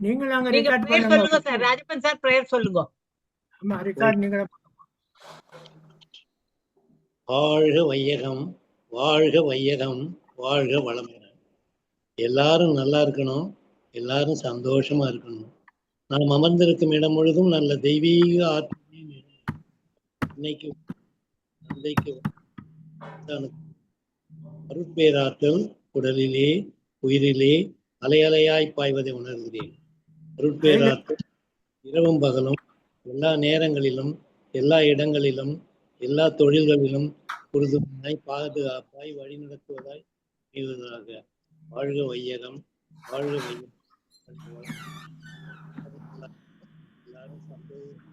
நீங்களும் அங்க நீங்க ரெக்கார்ட் பிரேயர் பண்ணுங்க. சொல்லுங்க சார். ராஜப்பன் சார் பிரேயர் சொல்லுங்க. ஆமா, ரெக்கார்ட் நீங்க. வாழ்க வையகம், வாழ்க வையகம், வாழ்க வளமுடன். எல்லாரும் நல்லா இருக்கணும், எல்லாரும் சந்தோஷமா இருக்கணும். நாம் அமர்ந்திருக்கும் இடம் முழுதும் நல்ல தெய்வீக ஆற்றல் இன்னைக்கு தந்தைக்கு அருட்பேராற்றல் உடலிலே உயிரிலே அலையலையாய் பாய்வதை உணர்கிறேன். அருட்பேராற்றல் இரவும் பகலும் எல்லா நேரங்களிலும் எல்லா இடங்களிலும் எல்லா தொழில்களிலும் உறுதுணையாய் பாதுகாப்பாய் வழிநடத்துவதாய் அமைவதாக. வாழ்க வையகம், வாழ்க வையகம். எல்லாரும் சந்தோஷம்.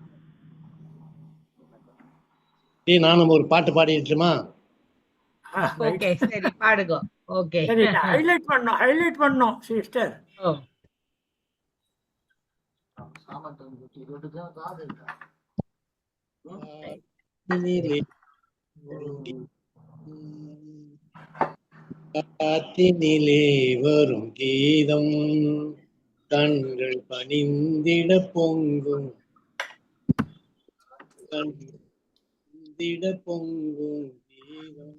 நானும் ஒரு பாட்டு பாடிட்டுமா? ஓகே, சரி பாடுங்க. ஓகே, சரி, ஹைலைட் பண்ணோம் சிஸ்டர். காத்தினிலே வரும் கீதம் கண்கள் பணிந்திட பொங்கும், பொங்கும் கீதம்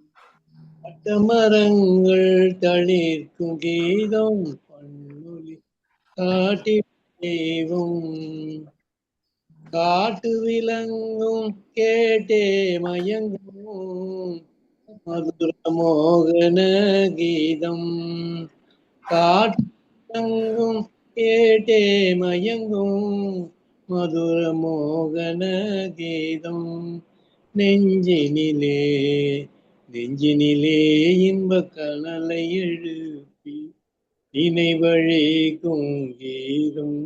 பட்டமரங்கள் தளிர்க்கும் கீதம் பன்மொழி காட்டி தெய்வம் காட்டு விலங்கும் கேட்டே மயங்கும் மதுர மோகன கீதம் காட்டு விலங்கும் கேட்டே மயங்கும் மதுர மோகன கீதம் நெஞ்சினிலே இன்ப கனலை எழுப்பி நினைவழிக்கும் கீதம்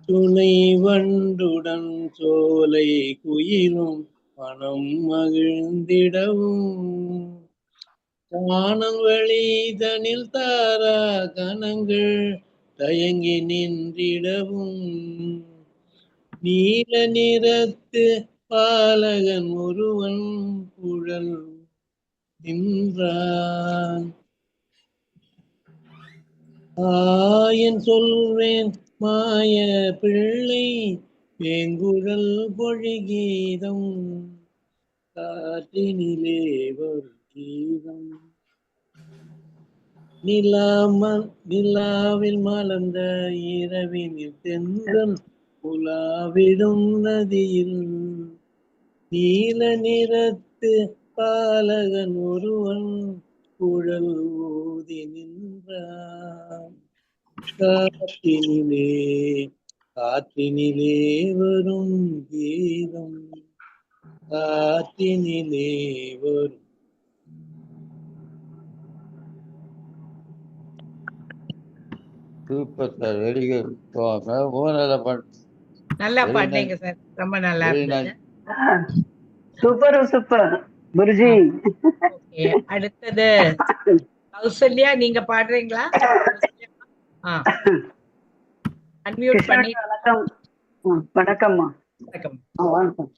துணை வண்டுடன் சோலை குயிலும் மனம் மகிழ்ந்திடவும் வானம் வழிதனில் தாரா கணங்கள் தயங்கி நின்றிடவும் நீல நிறத்து பாலகன் ஒருவன் குழல் நின்றான். ஆயன் சொல்வேன் மாய பிள்ளை வேங்குழல் பொழிகீதம் காற்றினிலே ஒரு கீதம் நிலாவில் மலர்ந்த இரவினில் தென்றல் உலாவிடும் நதியில் நீல நிறத்து பாலகன் ஒருவன் குழல் ஊதி நின்றான். காற்றினிலே வரும் கீதம் காற்றினிலே வரும். Super sir, very good. நல்லா பாடுறீங்க சார், ரொம்ப நல்லா இருந்தது. சூப்பர் குருஜி. அடுத்தது கௌசல்யா, நீங்க பாடுறீங்களா? அன்மியூட் பண்ணி. வணக்கம்மா. வணக்கம்.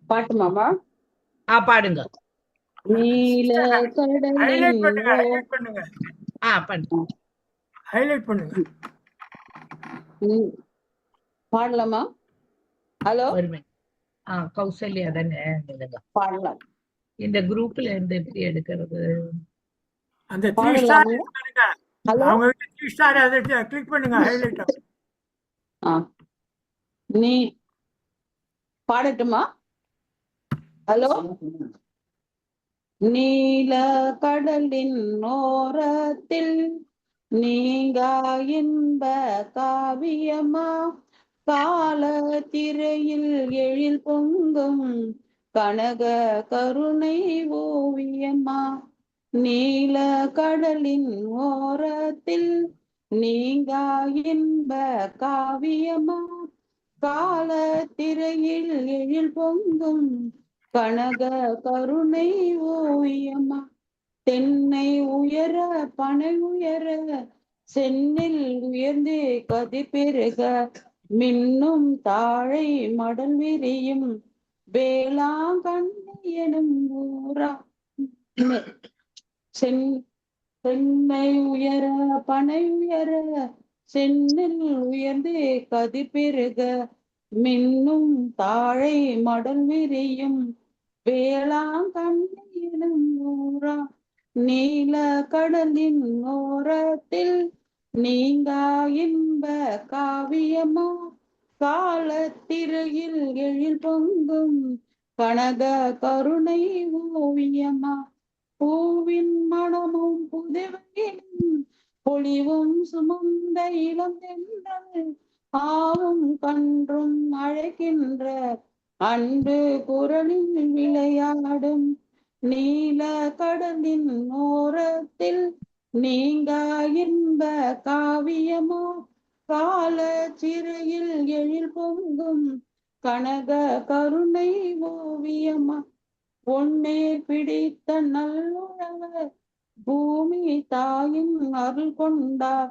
பாட்டு மாமா பாடுங்க. நீல ஹைலைட் பண்ணுங்க. பாடலாமா? ஹலோ, கௌசல்யா தானே? பாடலாம். இந்த குரூப்ல இருந்து எப்படி எடுக்கிறது? அந்த 3 ஸ்டார் அவங்க 3 ஸ்டார் அதை கிளிக் பண்ணுங்க, ஹைலைட். நீ பாடட்டுமா? ஹலோ. நீல கடலின் ஓரத்தில் நீங்கா இன்ப காவியமா கால திரையில் எழில் பொங்கும் கனக கருணை ஓவியமா நீல கடலின் ஓரத்தில் நீங்கா இன்ப காவியமா கால திரையில் எழில் பொங்கும் கனக கருணை ஓவியமா தென்னை உயர பனை உயர சென்னில் உயர்ந்தே கதி பெருக மின்னும் தாழை மடல் விரியும் வேளாங்கண்ணி எனும் ஊரா சென்னை உயர பனை உயர சென்னில் உயர்ந்தே கதிர் பெருக மின்னும் தாழை மடல் விரியும் வேளாங்கண்ணியிலும் ஊரா நீல கடலின் ஓரத்தில் நீங்கா இன்ப காவியமா காலத்திரையில் எழில் பொங்கும் கனக கருணை ஓவியமா பூவின் மனமும் புதுவையிலும் பொலிவும் சுமந்த இளம் தென்றல் ஆவும் கன்றும் அழைக்கின்ற அன்பு குரலில் விளையாடும் நீல கடலின் ஓரத்தில் நீங்கா இன்ப காவியமோ கால சிறையில் எழில் பொங்கும் கனக கருணை ஓவியமா பொன்னே பிடித்த நல்லுழவர் பூமி தாயின் அருள் கொண்டார்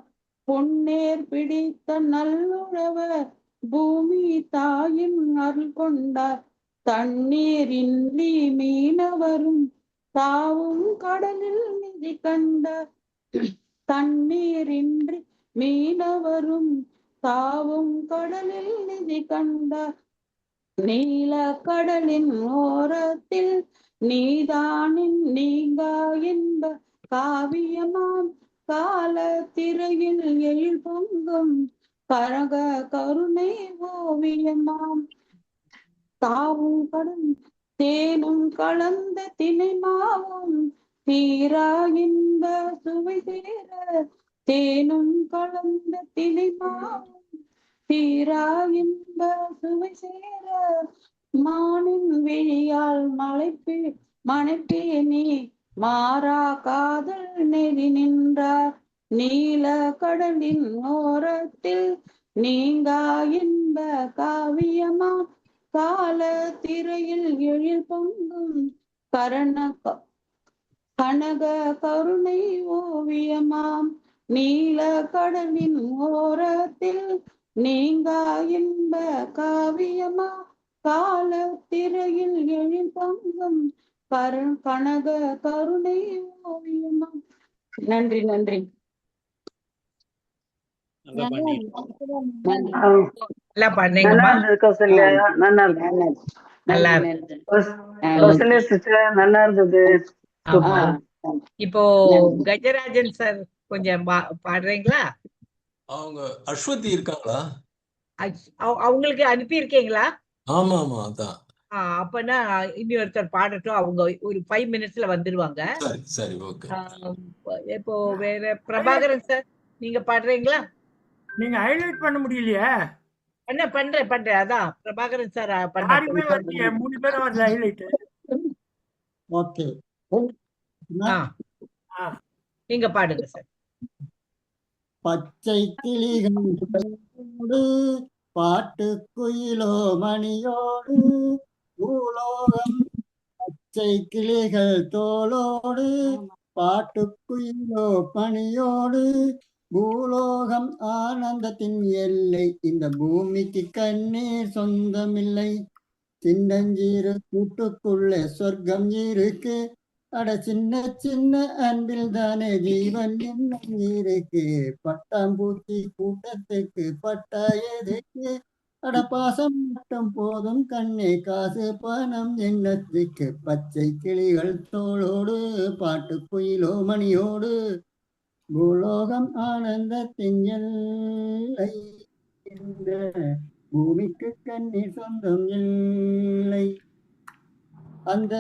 பொன்னேர் பிடித்த நல்லுழவர் பூமி தாயின் அருள் கொண்டார் தண்ணீரின்றி மீனவரும் தாவும் கடலில் நிதி கண்டார் தண்ணீரின்றி மீனவரும் தாவும் கடலில் நிதி கண்டார் நீல கடலின் ஓரத்தில் நீதானின் நீங்கா என்ப காவியமாம் கால திரையில் எழில் பொங்கும் கரக கருணை ஓவியமாம் தாவும் கடல் தேனும் கலந்த திணைமாவும் தீரா இன்ப சுவை சேர தேனும் கலந்த திணைமாவும் தீரா இன்ப சுவை சேர மானின் விழியால் மனைப்பே நீ மாறா காதல் நெறி நின்றார் நீல கடலின் ஓரத்தில் நீங்கா இன்ப காவியமா கால திரையில் எழில் பொங்கும் கனக கருணை ஓவியமாம் நீல கடலின் ஓரத்தில் நீங்கா இன்ப காவியமா கால திரையில் எழில் பொங்கும் கனக கருணை ஓவியமா. நன்றி நன்றி. நல்லா பாடி. நல்லா பண்ணீங்கம்மா. நல்லா இருந்தது. ஆமா. இப்போ கஜராஜன் சார் கொஞ்சம் பாடுறீங்களா? அவங்க அஸ்வதி இருக்காங்களா? அவங்களுக்கு அனுப்பி இருக்கீங்களா? ஆமா ஆமா அதான். அப்பனா இன்னொருத்தர் பாடட்டும். அவங்க ஒரு 5 மினிட்ஸ்ல வந்துருவாங்க. சரி சரி ஓகே. இப்போ வேற பிரபாகரன் சார் நீங்க பாடுறீங்களா? நீங்க ஹைலைட் பண்ண முடியலையா? பண்றேன். அதான் பிரபாகரன் சார் யாருமே வரலையே, 3 பேரும் வரல ஹைலைட். ஓகே நீங்க பாடுங்க சார். பச்சை கிளிகளோடு பாட்டு குயிலோ மணியோடு பூலோகம் பச்சை கிளிகள் தோளோடு பாட்டு குயிலோ பணியோடு பூலோகம் ஆனந்தத்தின் எல்லை இந்த பூமிக்கு கண்ணீர் சொந்தமில்லை சின்னஞ்சீரு கூட்டுக்குள்ளே சொர்க்கம் இருக்கு அட சின்ன சின்ன அன்பில் தானே ஜீவன் இன்னும் இருக்கு பட்டாம்பூச்சி கூட்டத்துக்கு பட்டா எதுக்கு அட பாசம் மட்டும் போதும் கண்ணே காசு பணம் எண்ணத்துக்கு பச்சை கிளிகள் தோளோடு பாட்டு குயிலோ மணியோடு பூலோகம் ஆனந்தத்தின் எல்லை இந்த பூமிக்கு கண்ணீர் சொந்தம் இல்லை அந்த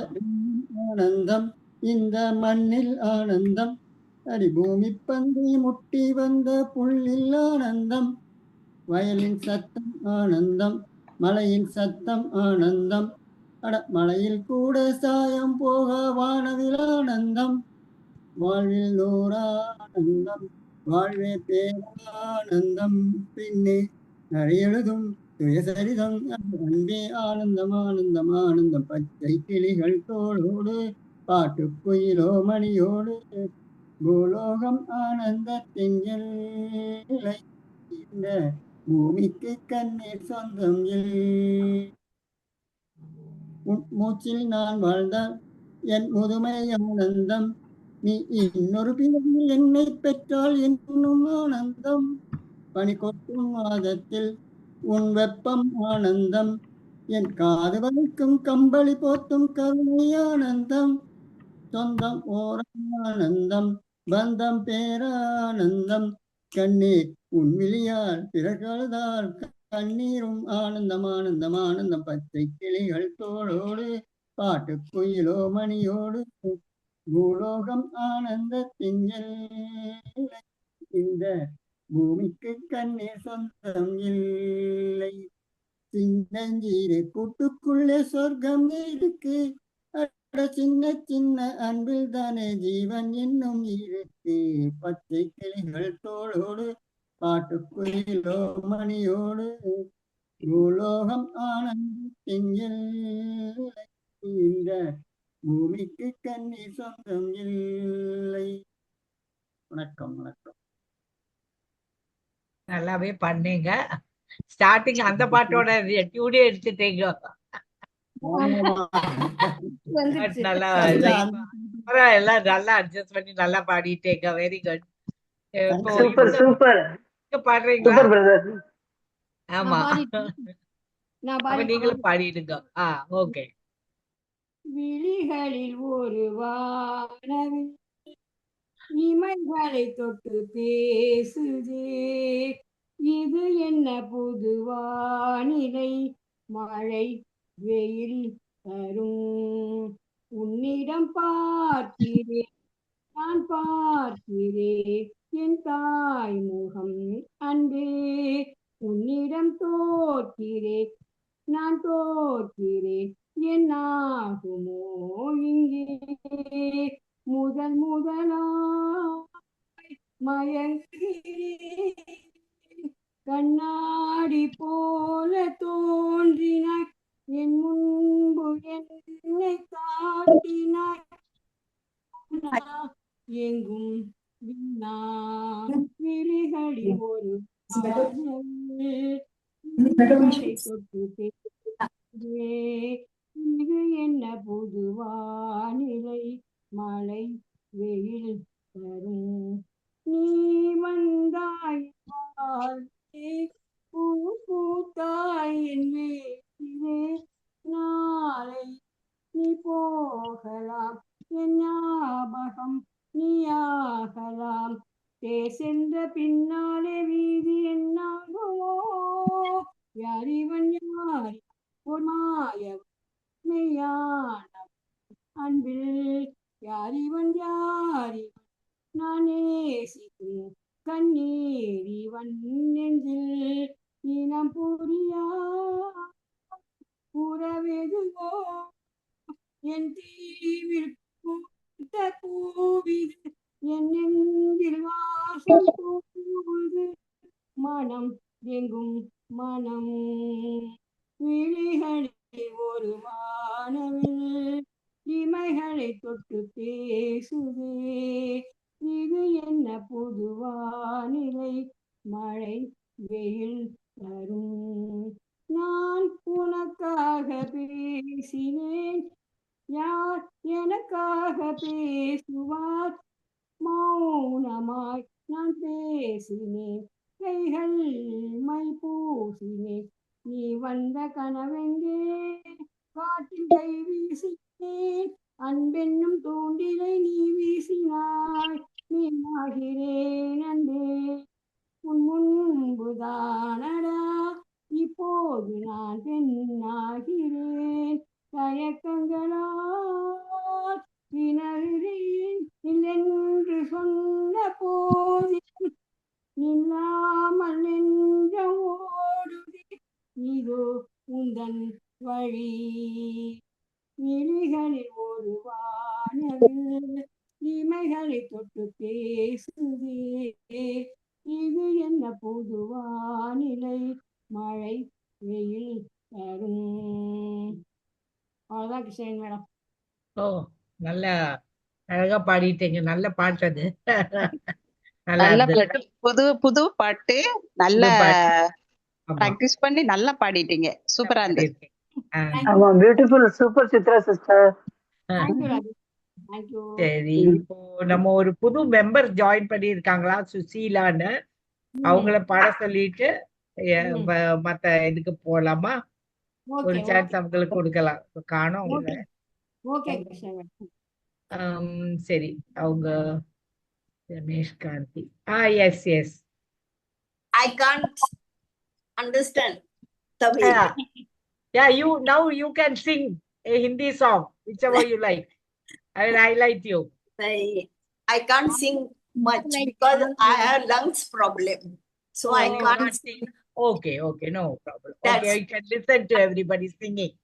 ஆனந்தம் இந்த மண்ணில் ஆனந்தம் அடி பூமி பந்தி முட்டி வந்த புள்ளில் ஆனந்தம் வயலின் சத்தம் ஆனந்தம் மலையின் சத்தம் ஆனந்தம் அட மலையில் கூட சாயம் போக வானவில் ஆனந்தம் வாழ்வில் நூறானந்தம் வாழ்வே பேரானந்தம் பின்னே எழுதும் சுயசரிதம் அன்பே ஆனந்தம் ஆனந்தம் ஆனந்தம் பச்சை கிளிகள் தோளோடு பாட்டு குயிலோ மணியோடு பூலோகம் ஆனந்தத்தின் எல்லை இந்த பூமிக்கு கண்ணீர் சொந்தம் மூச்சில் நான் வாழ்ந்தால் என் முதுமை ஆனந்தம் நீ இன்னொரு பிறவியில் என்னை பெற்றால் என்னும் ஆனந்தம், பனி கொட்டும் மாதத்தில் உன் வெப்பம் ஆனந்தம், என் காது வலிக்கும் கம்பளி போத்தும் கருணை ஆனந்தம், சொந்தம் ஓர் ஆனந்தம், பந்தம் பேரானந்தம், கண்ணீர் உன் விழியால் பிறகழுதால் கண்ணீரும் ஆனந்தம் ஆனந்தம் ஆனந்தம், பச்சை கிளிகள் தோளோடு பாட்டு குயிலோ மணியோடு பூலோகம் ஆனந்தத்தின் எல்லை, இந்த பூமிக்கு கண்ணீர் சொந்தம் இல்லை, சின்னஞ்சீரு கூட்டுக்குள்ளே சொர்க்கம் இருக்கு, அட சின்ன சின்ன அன்பில் தானே ஜீவன் என்னும் இருக்கு, பச்சை கிளிகள் தோளோடு பாட்டு குயிலோ மணியோடு பூலோகம் ஆனந்தத்தின் எல்லை, இந்த பூமிக்கு கண்ணீர் சொந்தம் இல்லை. வணக்கம் வணக்கம். நல்லாவே பண்ணீங்க. ஸ்டார்டிங் அந்த பாட்டோட டியூனே எடுத்துட்டீங்க. But நல்லா அப்புறம் எல்லாம் நல்லா அட்ஜஸ்ட் பண்ணி நல்லா பாடிட்டீங்க. Very good. இப்போ சூப்பர் சூப்பர் நீங்க பாடுறீங்களா? Super brother. ஆமா, நான் அப்ப நீங்களும் பாடிடுங்க. ஓகே. விழிகளில் ஒரு வானவில் இமைகளை தொட்டு பேசுதே, இது என்ன புது வானிலை, மழை வெயில் தரும், உன்னிடம் பார்க்கிறேன் நான் பார்க்கிறேன் என் தாய் முகம் அன்பே, உன்னிடம் தோற்கிறேன் நான் தோற்கிறேன் என்னாகுமோ இங்கே, முதல் முதலாய் மயங்குகிறேன், கண்ணாடி போல தோன்றினாய் என் முன்பு என்னை காட்டினாய், எங்கும் விண்ணா விழிகளில் ஒரு தொட்டு பேசுதே, இது என்ன புது வானிலை, மழை வெயில் தரும், நீ வந்தாய் வாழ்வே, பூ பூத்தாய் என் வீட்டிலே, நாளை நீ போகலாம் என் ஞாபகம் நீயாகலாம், தேர் சென்ற பின்னாலே வீதி என்னாகுமோ, யாரிவன் யாரி ஒரு மாயம் மெய்யான அன்பில், யாரிவன் யாரிவன் நான் நேசிக்கும் கண்ணீர் இவன் நெஞ்சில், இனம் புரியா உறவெதுவோ என் தீவில் பூத்த பூவிது, என் நெஞ்சில் வாசம் பூவுது, மனம் எங்கும் மனம், விழிகளில் ஒரு வானவில் இமைகளை தொட்டு பேசுதே, இது என்ன புது வானிலை, மழை வெயில் தரும், நான் உனக்காக பேசினேன், யார் எனக்காக பேசுவார், மௌனமாய் நான் பேசினேன், கைகள் மை பூசினேன், நீ வந்த கனவெங்கே காற்றில் கை வீசினேன், அன்பென்னும் தூண்டிலை நீ வீசினாய், நீனாகிறேன் அன்பே உன் முன்புதானடா, இப்போது நான் பெண்ணாகிறேன், தயக்கங்களால் வினகிறேன், இல்லென்று சொன்ன போதில் நில்லாமல் நெஞ்சம் ஓடுதே, இதோ உந்தன் வழி, விழிகளில் ஒரு வானவில் இமைகளை தொட்டு பேசுதே, இது என்ன புது வானிலை, மழை வெயில் தரும். அவ்வளவுதான் கிருஷ்ணன் மேடம். ஓ, நல்லா அழகா பாடிட்டீங்க. நல்ல பாட்டு அது. நல்லா நல்ல இருந்தது. பாட்டு, புது புது பாட்டு, நல்ல புது பாட்டு. ஆமா, பிராக்டிஸ் பண்ணி நல்லா பாடிட்டீங்க. சூப்பரா இருந்தது. பாடியிருக்கீங்க. ஆ, ஆமா, பியூட்டிஃபுல், சூப்பர் சித்ரா சிஸ்டர். ஆ. தேங்க்யூ ராஜு. தேங்க்யூ. சரி, இப்போ நம்ம ஒரு புது மெம்பர் ஜாயின் பண்ணியிருக்காங்களா, சுசீலான்னு. அவங்கள பாட சொல்லிட்டு மத்த இதுக்கு போலாமா? ஒரு ஓகே சான்ஸ் அவங்களுக்கு கொடுக்கலாம். இப்ப காணோம் அவங்கள. ஓகே கிருஷ்ணா. சரி, அவங்க Ramesh Karthi. Yes yes. I can't understand Tamil. Yeah, now you can sing a Hindi song, whichever you like. I will highlight you. I can't sing much because I have lungs problem. So I can't sing. Okay, no problem. That's- Okay, you can listen to everybody singing.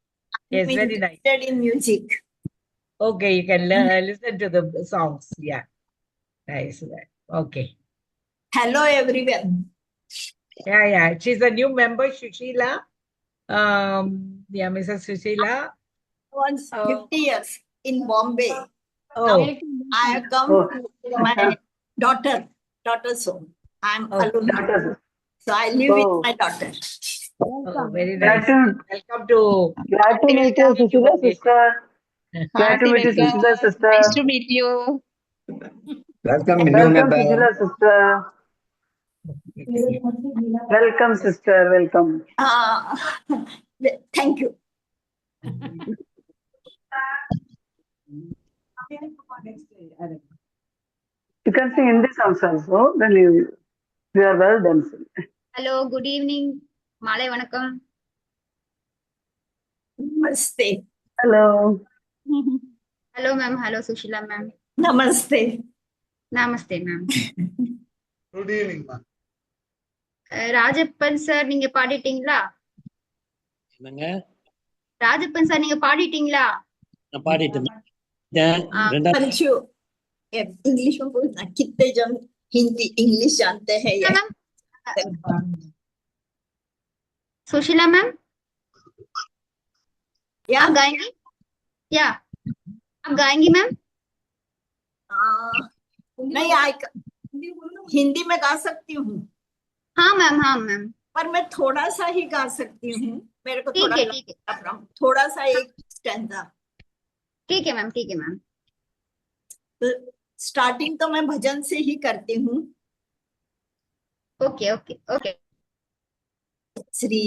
Yes, I'm very nice. interested in music. Okay, you can listen to the songs. Yeah, nice. Okay. Hello everyone. Yeah. She's a new member, Sushila. Yeah, Mrs. Sushila. Once 50 years in Bombay. Oh, I have come to my daughter's home. I'm alone. So I live with my daughter. very nice. Welcome to. Glad to meet you, Sushila sister. Glad to meet you, Sushila sister. Nice to meet you. Welcome, Sushila sister. Welcome, sister. Welcome. Thank you. You can sing Hindi songs also. Then you are well done. Hello good evening, மாலை வணக்கம். Namaste. Hello. Hello ma'am. Hello Sushila ma'am. Namaste. நமஸ்தே ma'am. Good evening, ma'am. Rajappan sir நீங்க பாடிட்டீங்களா? என்னங்க? Rajappan sir நீங்க பாடிட்டீங்களா? நான் பாடிட்டேன். Thank you. English में बोलना, कितने जन हिंदी इंग्लिश जानते हैं ये? मैम सुशीला मैम या आप गाएंगी? या आप गाएंगी मैम? नहीं, हिंदी में गा सकती हूँ। हाँ मैम पर मैं थोड़ा सा ही गा सकती हूँ। मेरे को ठीक है थोड़ा सा एक स्टैंजा। ठीक है मैम। तो स्टार्टिंग तो मैं भजन से ही करती हूँ। ओके। श्री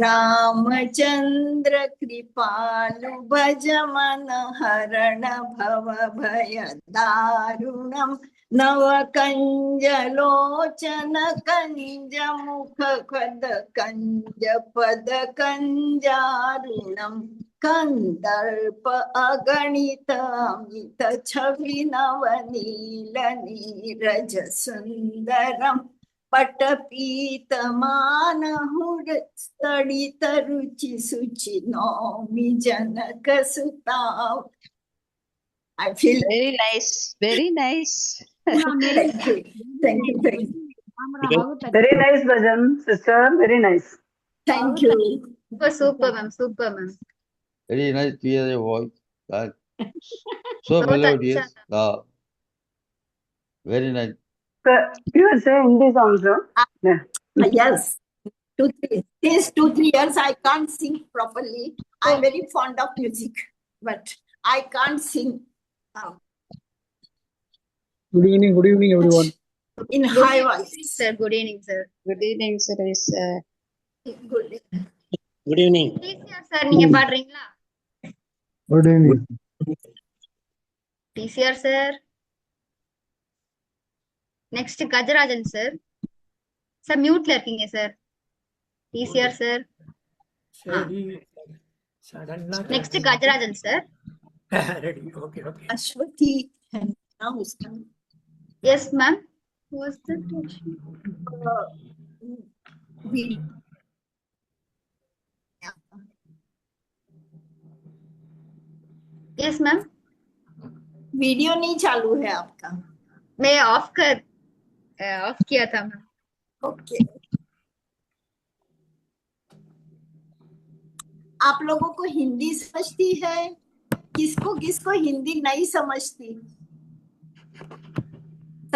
रामचंद्र कृपालु भज मन हरण भव भय दारुणम नव कंज लोचन कंज मुख खद कंज पद कंजारुणम कंदर्प अगणित अमित छवि नवनील नीरज सुंदरम पटपीत मानहुर स्तडित रुचि सुचि नौमि जनक सुताव। I feel Very nice. thank you. Very nice bhajan, sister. Very nice. Thank you. super ma'am. Very nice to hear your voice. So बहुत melodious. अच्छा. Very nice. You are saying Hindi songs, no? Yeah. Yes. Since 2-3 years I can't sing properly. I'm very fond of music, but I can't sing Good evening, everyone. in high voice. Sir, good evening, sir. Good evening, sir. Good. Good evening. TCR sir நீங்க பாடுறீங்களா? Good evening. TCR sir. Next Gajarajan sir. Sir மியூட்ல இருக்கீங்க sir. TCR sir. Next Gajarajan sir. Ready. Okay. Ashwati and now उसका Yes, ma'am. Who was that? Yes, ma'am. Video नहीं चालू है आपका? मैं ऑफ किया था मैम. ओके. आप लोगों को हिंदी समझती है? किसको हिंदी नहीं समझती?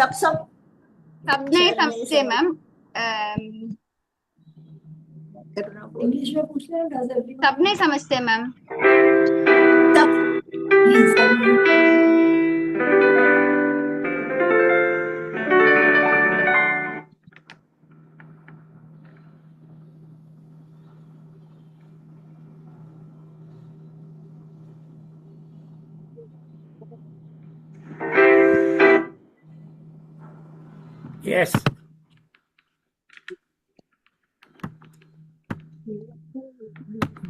सब नहीं समझते मैम. इंग्लिश में पूछ रहे हैं. सब नहीं समझते मैम. எஸ்.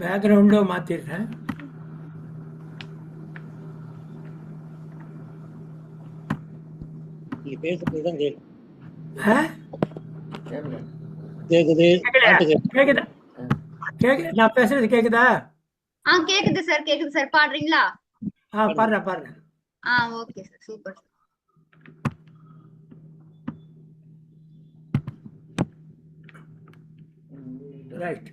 பேக்ரவுண்டும் மாத்திடுறேன். நீங்க பேசுறது தான் கேக்குது. ஆ? கேக்குது பாட்டு கேக்குது. கேக்குதா? நான் பேசுறது கேக்குதா? கேக்குது சார். பாடுறீங்களா? பாடுறேன். Okay sir, super. ரைட்.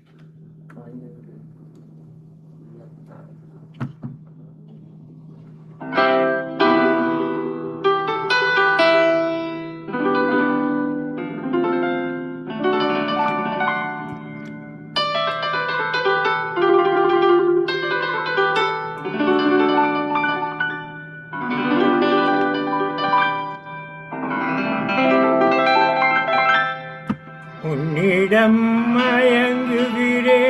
உன்னிடம் மயங்குகிறேன்,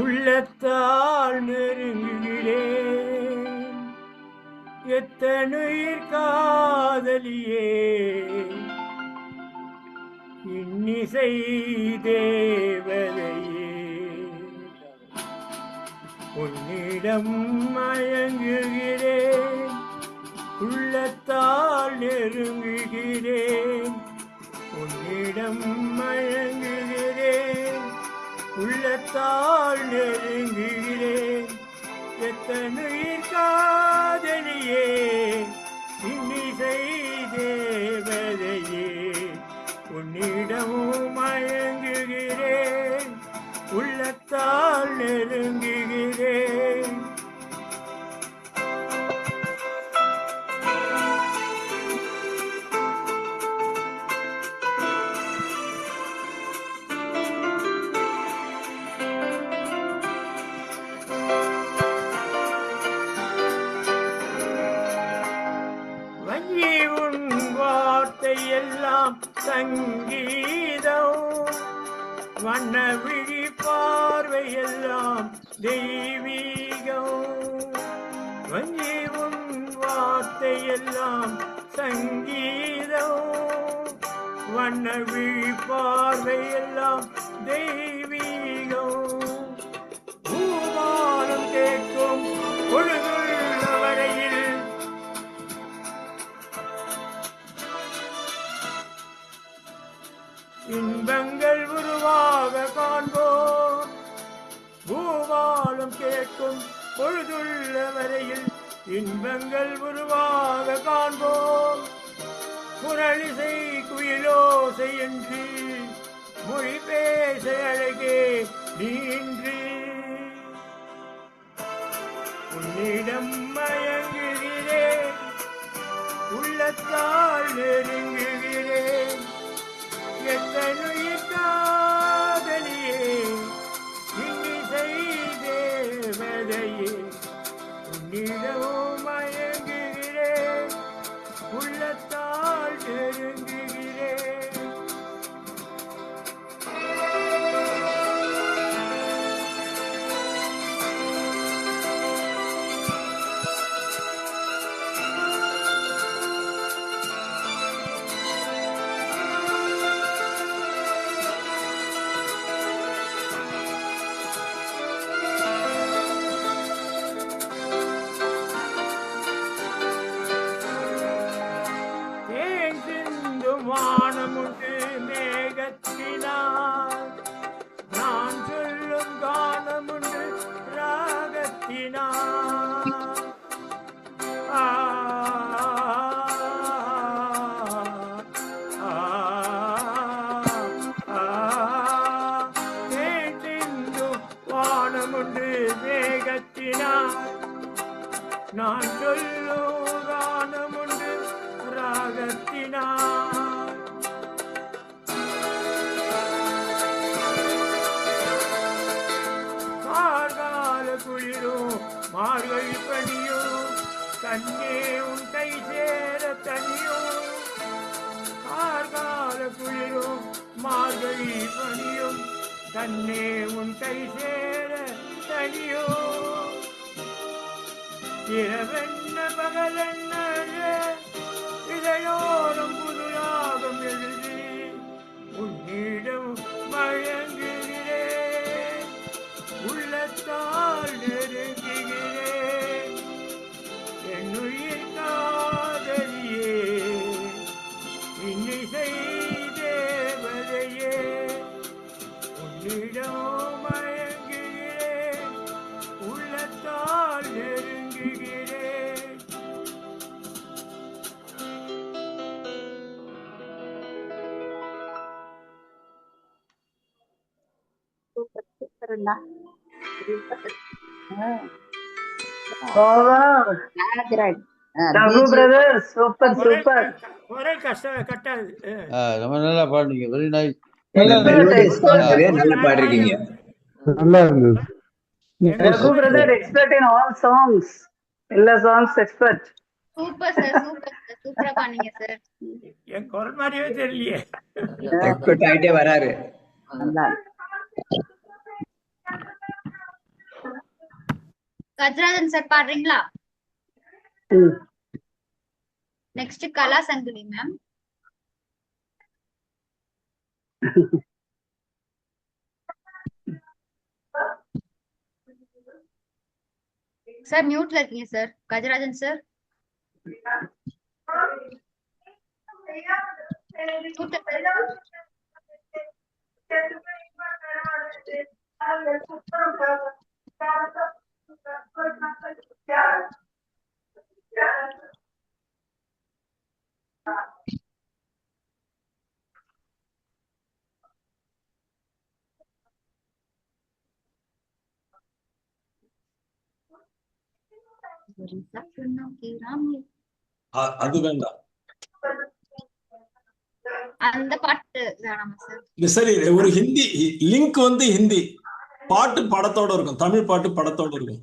உள்ளத்தால் நெருங்குகிறேன், எத்தனுயிர் காதலியே, இன்னிசை தேவதையே. உன்னிடம் மயங்குகிறேன், உள்ளத்தால் நெருங்குகிறேன், உன்னிடம் மயங்குகிறேன், உள்ளத்தால் நெருங்குகிறேன், எத்தனுயிர் காதலியே, இன்னிசை தேவதையே. உன்னிடம் மயங்குகிறேன், உள்ளத்தால் நெருங்குகிறேன். எல்லாம் சங்கீதம், வண்ண விழி பார்வையெல்லாம் தெய்வீகம். வஞ்சி உன் வார்த்தையெல்லாம் சங்கீதம், வண்ண விழி பார்வையெல்லாம் தெய்வீகம். பூமானம் கேட்கும் பொழுதுள்ள வரையில் இன்பங்கள் உருவாக காண்போம். பூவாலும் கேட்கும் பொழுதுள்ள வரையில் இன்பங்கள் உருவாக காண்போம். குரலிசை குயிலோசை என்று மொழி பேச அழகே நீன்று. உன்னிடம் மயங்குகிறேன், உள்ளத்தால் நெருங்குகிறேன், எத்தனுயிர் காதலியே, இன்னிசை தேவதையே. உன்னிடம் மயங்குகிறேன், உள்ளத்தால் நெருங்குகிறேன். வானமுண்டு மேகத்தினால், நான் சொல்லும் கானமுண்டு ராகத்தினால். ஆ வானமுண்டு மேகத்தினால், நான் சொல்லும் கானமுண்டு ராகத்தினால். கண்ணே உன் கை சேர தனியோ இரவென்ன பகலென்ன இதையோரும் புதுராகம் எழுதி உன்னிடம் மயங்குகிறேன் உள்ளத்தால் நெருங்குகிறேன் என்னுயிர் காதலியே இன்னிசை தேவதையே உன்னிடம் மயங்குகிறேன் உள்ளத்தால் நெருங்குகிறேன். Raghu brother, super, super. ஒரே கஷ்டம் கட்டாது. ரொம்ப நல்லா பாடுனீங்க. Very nice. நல்லா பாடிருக்கீங்க. நல்லா இருந்தது. Raghu brother expert in all songs. எல்லா songs expert. Super sir, super sir, சூப்பரா பண்ணீங்க சார். என் குரல் மாதிரியே தெரியலையே. எக்ஸ்பர்ட் ஆயிட்டே வராரு. கஜராஜன் சார் பாடுறீங்களா? நெக்ஸ்ட் கலா சங்குலி மேம். சார் மியூட்ல இருக்கீங்க சார். கஜராஜன் சார் அது வேண்டாம். அந்த பாட்டு வேணாமா சார்? சரி, ஒரு ஹிந்தி லிங்க் வந்து ஹிந்தி பாட்டு படத்தோட இருக்கும், தமிழ் பாட்டு படத்தோட இருக்கும்.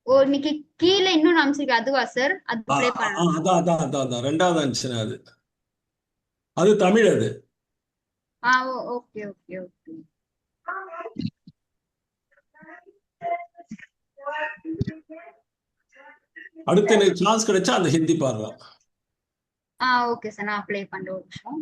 ஓ, இன்னைக்கு கீழே இன்னும் அம்சிருக்கு, அதுவா சார்? அது ப்ளே பண்ணலாம். அதான் ரெண்டாவது இருந்துச்சுன்னா அது தமிழ். அது ஓகே ஓகே ஓகே. அடுத்து எனக்கு சான்ஸ் கிடைச்சா அந்த ஹிந்தி பாடுறேன். ஓகே சார், நான் ப்ளே பண்ற ஒரு நிமிஷம்.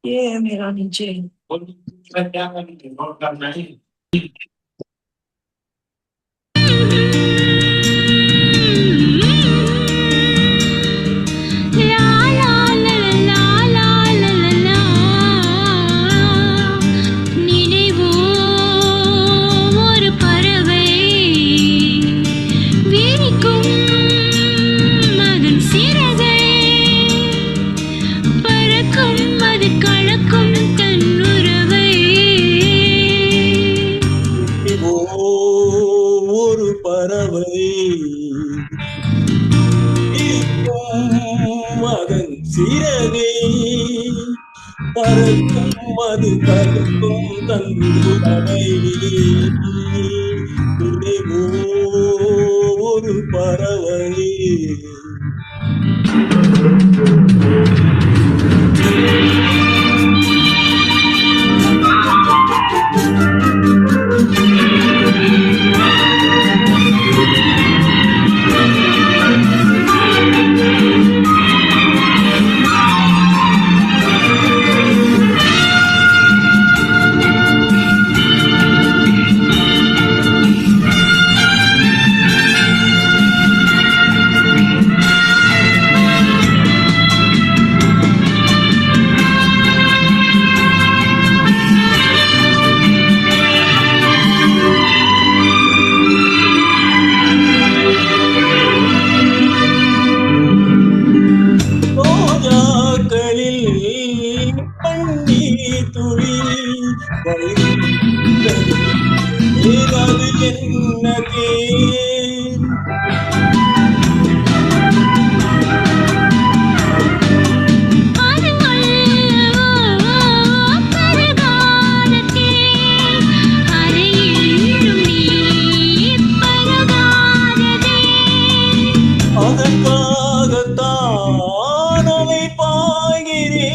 ये है मेरा नीचे। மகன் சிறகை பறக்கும் அது பறக்கும் தன்னுரை ஒரு பறவை. துளி வழிந்தது. அது என்ன தேன்? அதற்காகத்தான் அலை பாய்கிறேன்.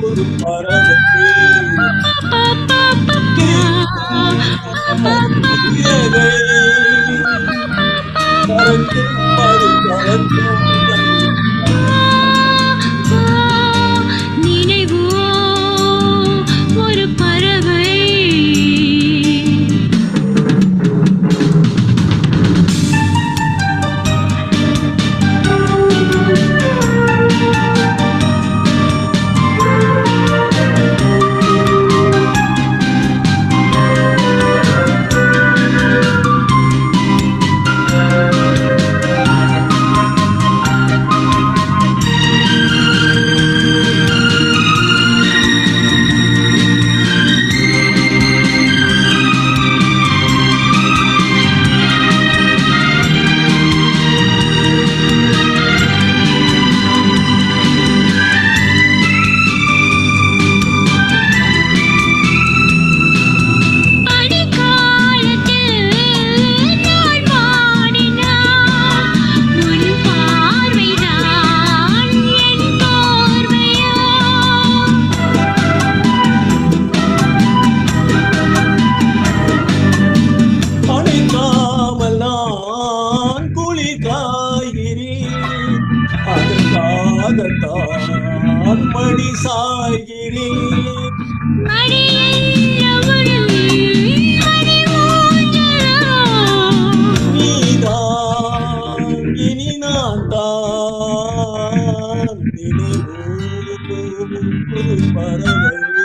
ஒரு பறவை பறக்கும் அது கலக்கும் நினைவோ ஒரு பறவை அணைக்காமல் நான் குளிர் காய்கிறேன். அதற்காகத்தான் மடி சாய்கிறேன். நீதான் இனி நான் தான் நினைவு ஒரு பறவை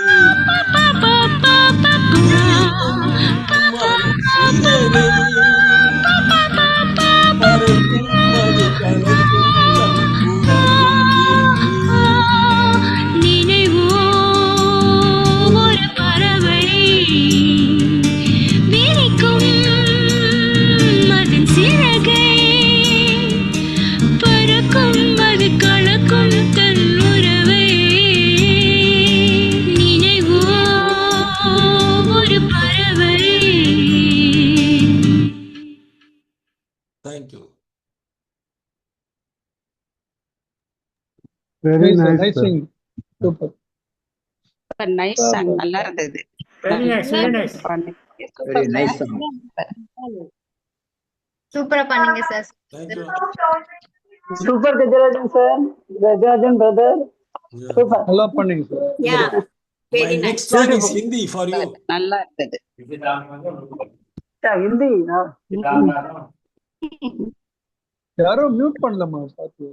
நினைவோ ஒரு பறவை விரிக்கும் அதன் சிறகை பறக்கும் அது கலக்கும் தன் உறவை நினைவோ ஒரு பறவை. Thank you. Very nice. Super. Nice song, நல்லா இருந்தது. Very nice, very nice. Very nice song. சூப்பரா பண்ணீங்க sir. Thank you. Super Gajarajan sir. Gajarajan brother. Super. நல்லா பண்ணீங்க sir. Yeah, My very nice. next song is Hindi for you. நல்லா இருந்தது. Yeah, Hindi. No? யாரோ mute பண்ணலாமா பாத்து?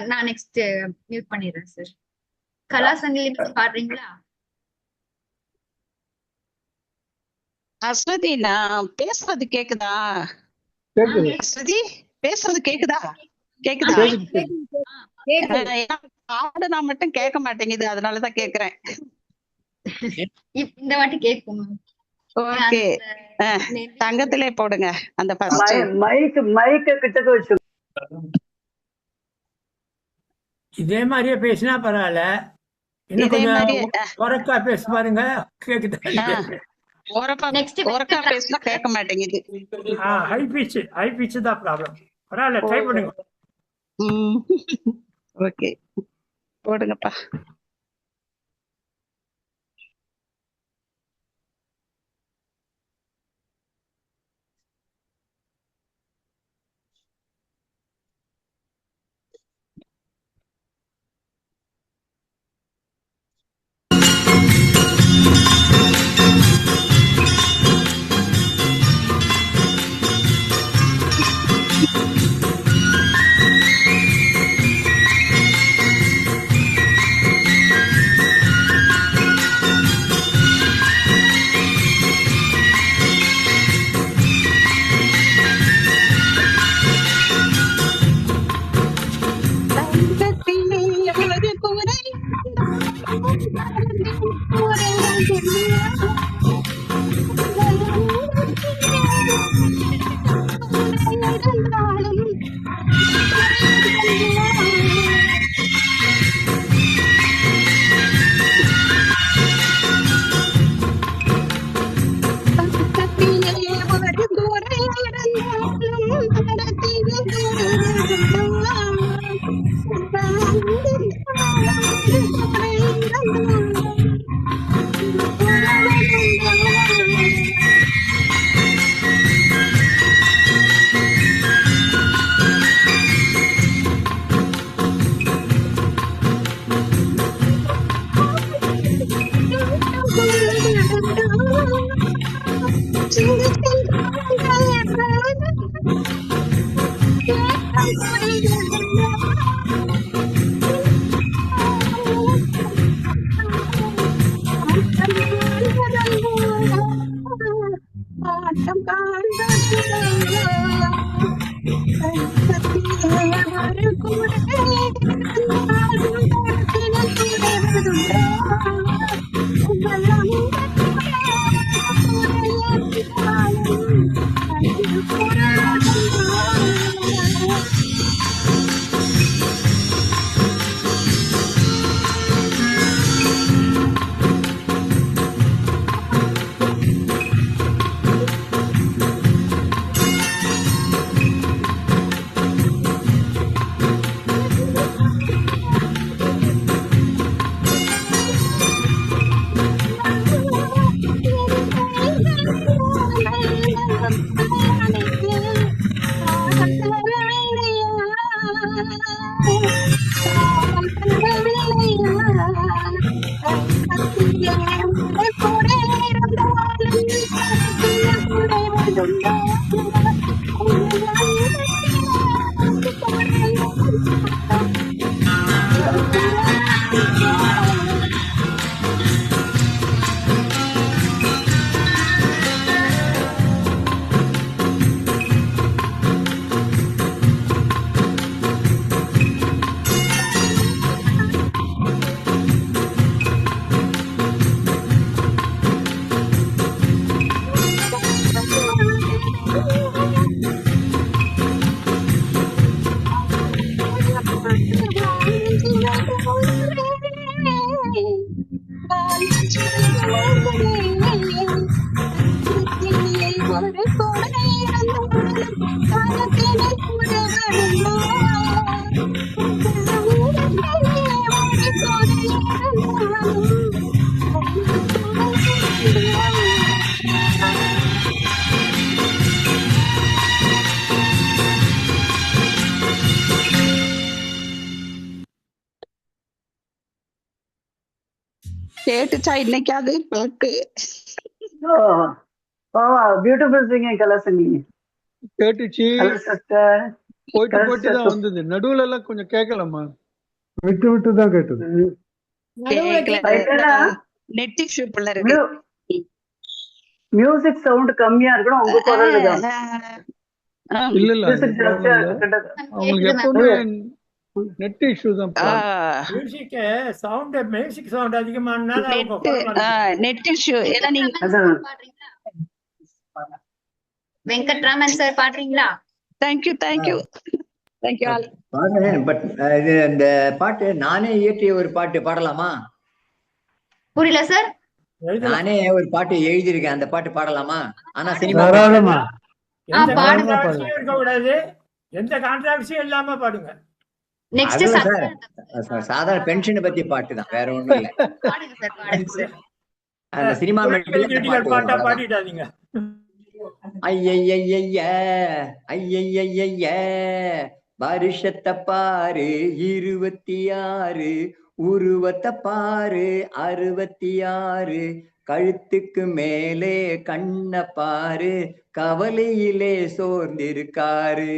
நான் நெக்ஸ்ட் மியூட் பண்ணிடுறேன் சார். கலா சங்கிலி பாடுறீங்களா? அஸ்வதி, நான் பேசுறது கேக்குதா? அஸ்வதி பேசுறது கேக்குதா? கேக்குதா? பாடுனா மட்டும் கேட்க மாட்டேங்குது, அதனாலதான் கேக்குறேன். இந்த வாட்டி கேட்கும். ஓகே, தங்கத்திலே போடுங்க அந்த ஃபர்ஸ்ட். மைக் கிட்டக்க வச்சு. இதே மாதிரியே பேசினா பரவாயில்ல. இன்னும் இதே கொஞ்சம் மாதிரியே, உரக்கா பேச பாருங்க, கேக்குதா? ஒருக்கா பேசினா கேட்க மாட்டேங்குது. ஹை பிச் தான் ப்ராப்ளம். பரவாயில்ல, ட்ரை பண்ணுங்க. ஓகே, போடுங்கப்பா. கேட்டுச்சா இன்னைக்காவது பாட்டு? பியூட்டிஃபுல் சிங்கிங், கலர் சிங்கிங் கேட்டுச்சு. சிஸ்டர். போயிட்டு போயிட்டு தான் வந்தது. நடுவுல எல்லாம் கொஞ்சம் கேட்கலாமா? விட்டு விட்டு தான் கேட்டது. நெட் இஷ்யூ போல இருக்கு. மியூசிக் சவுண்ட் கம்மியா இருக்கணும் உங்க குரல் தான். இல்ல இல்ல அவங்களுக்கு எப்பவுமே நெட் இஷ்யூ தான். மியூசிக் சவுண்ட் அதிகமானா நெட் இஷ்யூ. ஏன்னா நீங்க வெங்கட்ராமன் சார் பாடுறீங்களா? Thank you thank you thank you all. But இது இந்த பாட்டு நானே இயற்றிய ஒரு பாட்டு பாடலாமா? புரியல சார். நானே ஒரு பாட்டு எழுதியிருக்கேன், அந்த பாட்டு பாடலாமா? ஆனா சினிமா கூடாது, எந்த கான்ட்ராக்ட்ஸும் இல்லாம பாடுங்க. சாதாரண பென்ஷனை பத்தி பாட்டு தான், வேற ஒண்ணும் இல்ல. அந்த சினிமா பாட்டா பாடிட்டாதீங்க. ஐயைய ஐயைய வருஷத்தை பாரு 26, உருவத்தை பாரு 66, கழுத்துக்கு மேலே கண்ண பாரு கவலையிலே சோர்ந்திருக்காரு.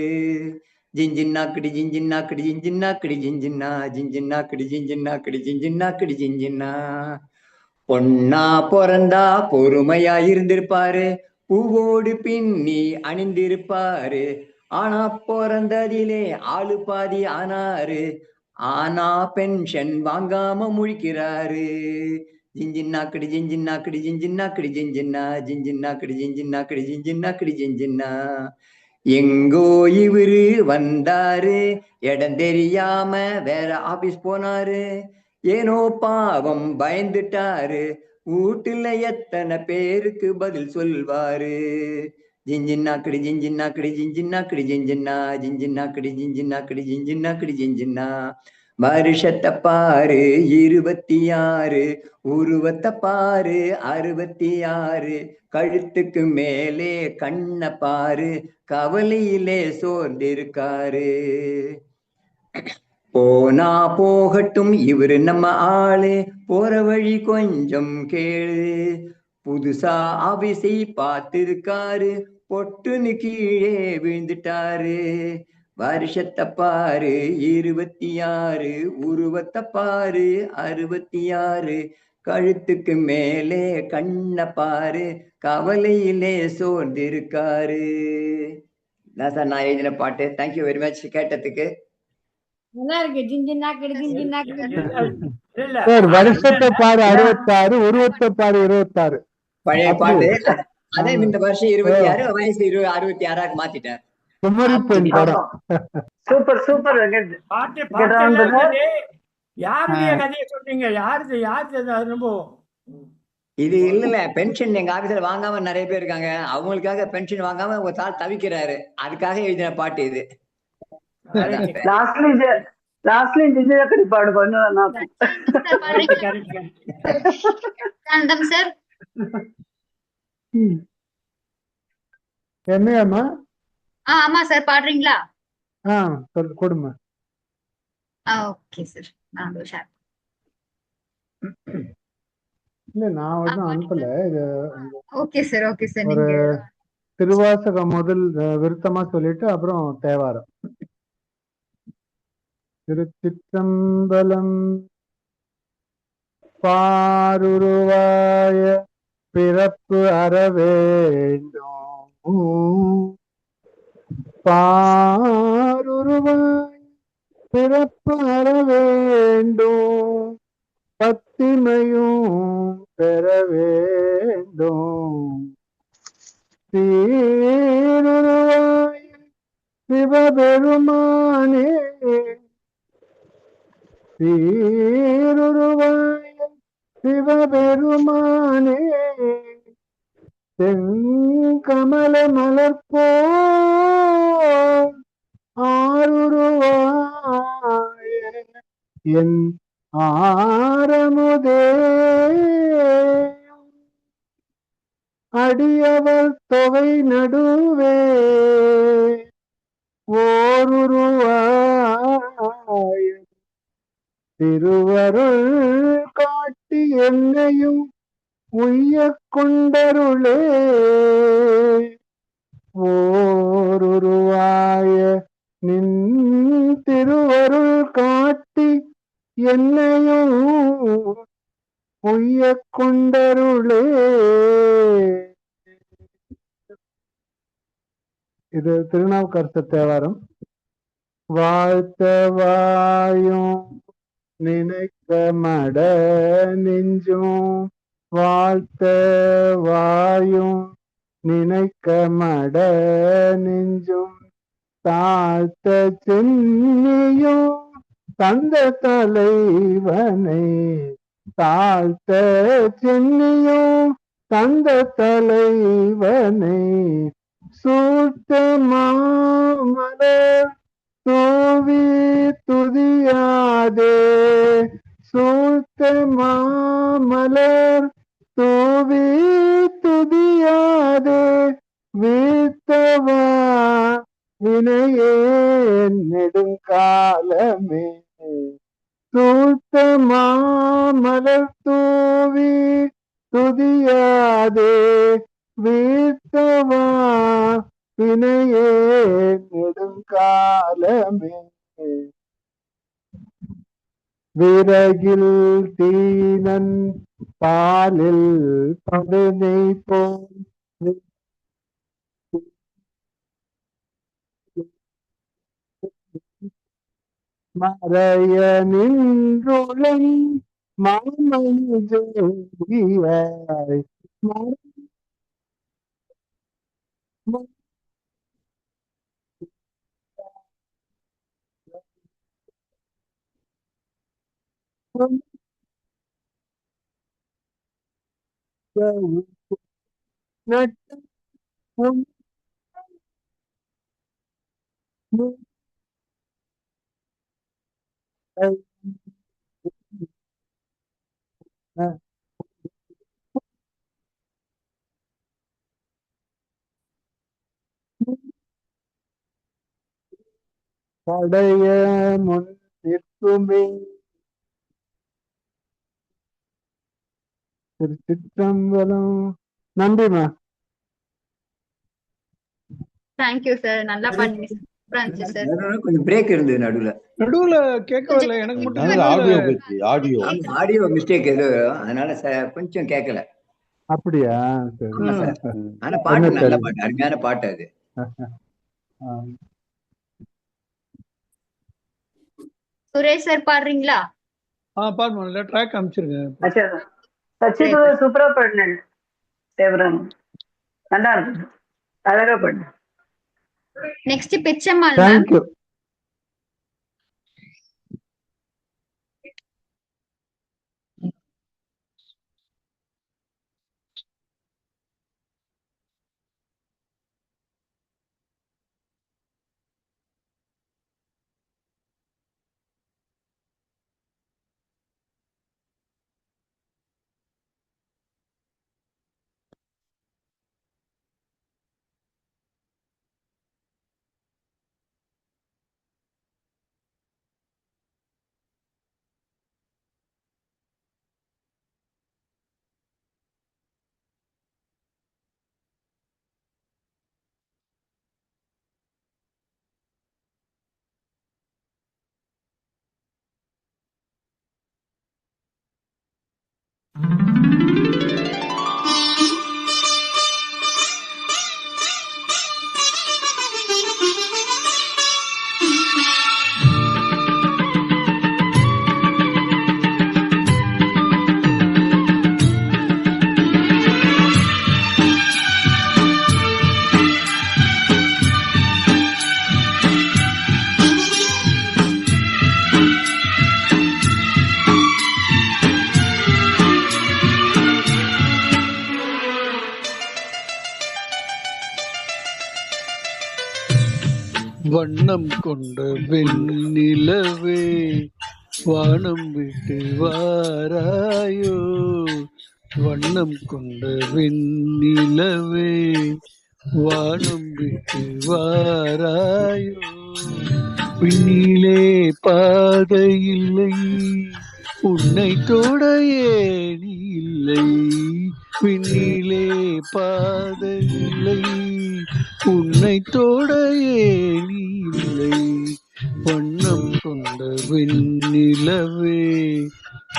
ஜிஞ்சின்னாக்கடி ஜிஞ்சின்னாக்கடி ஜிஞ்சின்னாக்கடி ஜிஞ்சின்னா ஜிஞ்சின்னாக்கடி ஜிஞ்சின்னாக்கடி ஜிஞ்சின்னாக்கடி ஜிஞ்சின்னா. பொன்னா பிறந்தா பொறுமையா இருந்திருப்பாரு, பூவோடு பின்னி அணிந்திருப்பாரு. ஆனா பிறந்ததிலே ஆளு பாதி ஆனாரு, ஆனா பென்ஷன் வாங்காம முழிக்கிறாரு. ஜிஞ்சின்னாக்கடி ஜிஞ்சின்னாக்கடி ஜிஞ்சின்னாக்கடி ஜிஞ்சின்னா ஜிஞ்சின்னாக்கடி ஜிஞ்சின்னாக்கடி ஜிஞ்சின்னாக்கடி ஜிஞ்சின்னா. எங்கோ இவரு வந்தாரு, இடம் தெரியாம வேற ஆபீஸ் போனாரு, ஏனோ பாவம் பயந்துட்டாரு, வீட்டுல எத்தனை பேருக்கு பதில் சொல்வாரு. ஜிஞ்சின்னாக்கடி ஜிஞ்சின்னாக்கடி ஜிஞ்சின்னாக்கடி ஜிஞ்சின்னா ஜிஞ்சின்னாக்கடி ஜிஞ்சின்னாக்கடி ஜிஞ்சின்னாக்கடி ஜிஞ்சின்னா. வருஷத்தை பாரு 26, உருவத்தை பாரு 66, கழுத்துக்கு மேலே கண்ண பாரு, கவலையிலே சோர்ந்திருக்காரு. போனா போகட்டும் இவரு நம்ம ஆளு, போற வழி கொஞ்சம் கேளு. புதுசா ஆபீஸை பார்த்திருக்காரு, பொட்டுன்னு கீழே விழுந்துட்டாரு. வருஷத்தை பாரு 26, உருவத்தை பாரு 66, கழுத்துக்கு மேலே கண்ண பாரு, கவலையிலே சோர்ந்திருக்காரு. இதான் சார் நான் எழுதின பாட்டு. தேங்க்யூ வெரி மச் கேட்டதுக்கு. நல்லா இருக்கு. ஜிஞ்சின்னாக்கடி ஜிஞ்சின்னாக்கடி. சார் வருஷத்தை பாரு 66, உருவத்தை பாரு 26. பழைய பாட்டு. அதே இந்த வருஷம் 26, வயசு 66 மாத்திட்டேன். குமரி பெண் படம். Super super. யாருடைய கதையை சொல்றீங்க? யாருது அனுபவம் இது? இல்ல பென்ஷன் எங்க ஆபீஸ்ல வாங்காம நிறைய பேர் இருக்காங்க, அவங்களுக்காக பென்ஷன் வாங்காம ஒரு தாள் தவிக்கிறாரு, அதுக்காக எழுதின பாட்டு இது. லாஸ்ட்லி ஜிஞ்சினாக்கடி பாடு கொஞ்சம் சார். என்னையாமா? ஆமா சார், பாடுறீங்களா? கொடுமா. ஓகே சார், நான் ஷேர். இல்ல நான் ஒன்றும் அனுப்பல. இது ஓகே சார், ஓகே சார். ஒரு திருவாசகம் முதல் விருத்தமா சொல்லிட்டு அப்புறம் தேவாரம். திருச்சிற்றம்பலம். பாருருவாய பிறப்பு அற வேண்டும், பாருருவாய பிறப்பு அற வேண்டும், பத்திமையும் பெற வேண்டும், சீருருவாய சிவபெருமானே, சீருருவாய சிவபெருமானே, செங்கமல மலர்போல் ஆருருவாய என் ஆரமுதே, அடியவர் தொகை நடுவே ஓருருவாய திருவருள் காட்டி என்னையும் உய்ய கொண்டருளே, ஓருருவாய நின் திருவருள் காட்டி என்னையும் உய்ய கொண்டருளே. இது திருநாவுக்கரசர் தேவாரம். வாழ்த்த வாயும் நினைக்க மட நெஞ்சும், வாழ்த்த வாயும் நினைக்க மட நெஞ்சும், தாழ்த்த சென்னியும் தந்த தலைவனை, தாழ்த்த சென்னியும் தந்த தலைவனை, சூழ்த்த மாமலர் தூவி துதியாதே, சூழ்த்த மாமலர் தூவி துதியாதே, வீழ்த்தவா வினையே நெடுங்காலமே, சூழ்த்த மாமலர் தூவி துதியாதே, வீழ்த்தவா வினையே நெடுங்காலமே, விறகில் தீனன் பாலில் படுனை போல் மறைய நின்றுளன் மாமை ஜோதியாய், படைய முன் நிற்குமே திருச்சிற்றம்பலம். நன்றிமா. தேங்க்யூ சார், நல்லா பண்ணி சார். கொஞ்சம் பிரேக் இருந்தது நடுவுல. நடுவுல கேட்கவே இல்லை எனக்கு மட்டும். ஆடியோ போச்சு, ஆடியோ ஆடியோ மிஸ்டேக் ஏதோ, அதனால கொஞ்சம் கேட்கல. அப்படியா? ஆனா பாட்டு நல்ல பாட்டு, அருமையான பாட்டு அது. சுரேஷ் சார் பாடுறீங்களா? பாடுமா, ட்ராக் அனுப்பிச்சிருங்க. சச்சின் சூப்பரா பாடினேன். தேவரன் நல்லா இருக்கு, அழகா பாடு. நெக்ஸ்ட் பிச்சம்மாள். தேங்க்யூ. வண்ணம் கொண்ட வெண்ணிலவே வானம் விட்டு வாராயோ, வண்ணம் கொண்ட வெண்ணிலவே வானம் விட்டு வாராயோ, விண்ணிலே பாதை இல்லை உன்னை தொட ஏணி இல்லை, விண்ணிலே பாதை இல்லை உன்னை தொட ஏணி இல்லை, வண்ணம் கொண்ட வெண்ணிலவே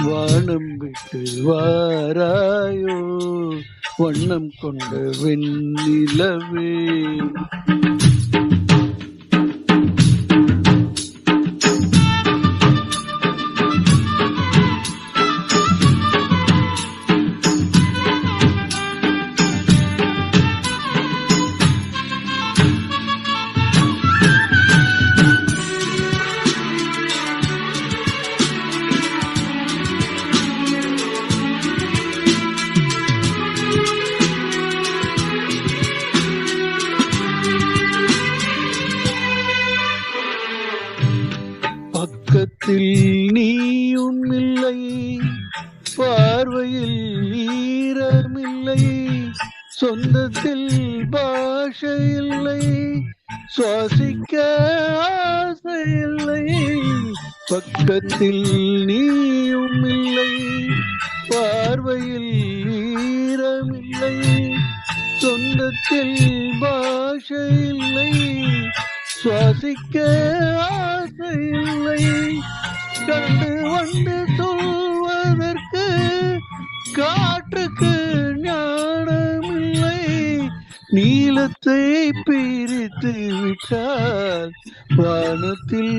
வானம் விட்டு வாராயோ, வண்ணம் கொண்ட வெண்ணிலவே. நீயும் இல்லை பார்வையில் ஈரமில்லை, சொந்தத்தில் பாஷை இல்லை சுவாசிக்க ஆசை இல்லை, பக்கத்தில் நீயும் இல்லை பார்வையில் ஈரமில்லை, சொந்தத்தில் பாஷை இல்லை சுவாசிக்க ஆசை இல்லை, கண்டு வந்து சொல்வதற்கு காற்றுக்கு ஞானமில்லை, நீளத்தை பிரித்து விட்டால் வானத்தில்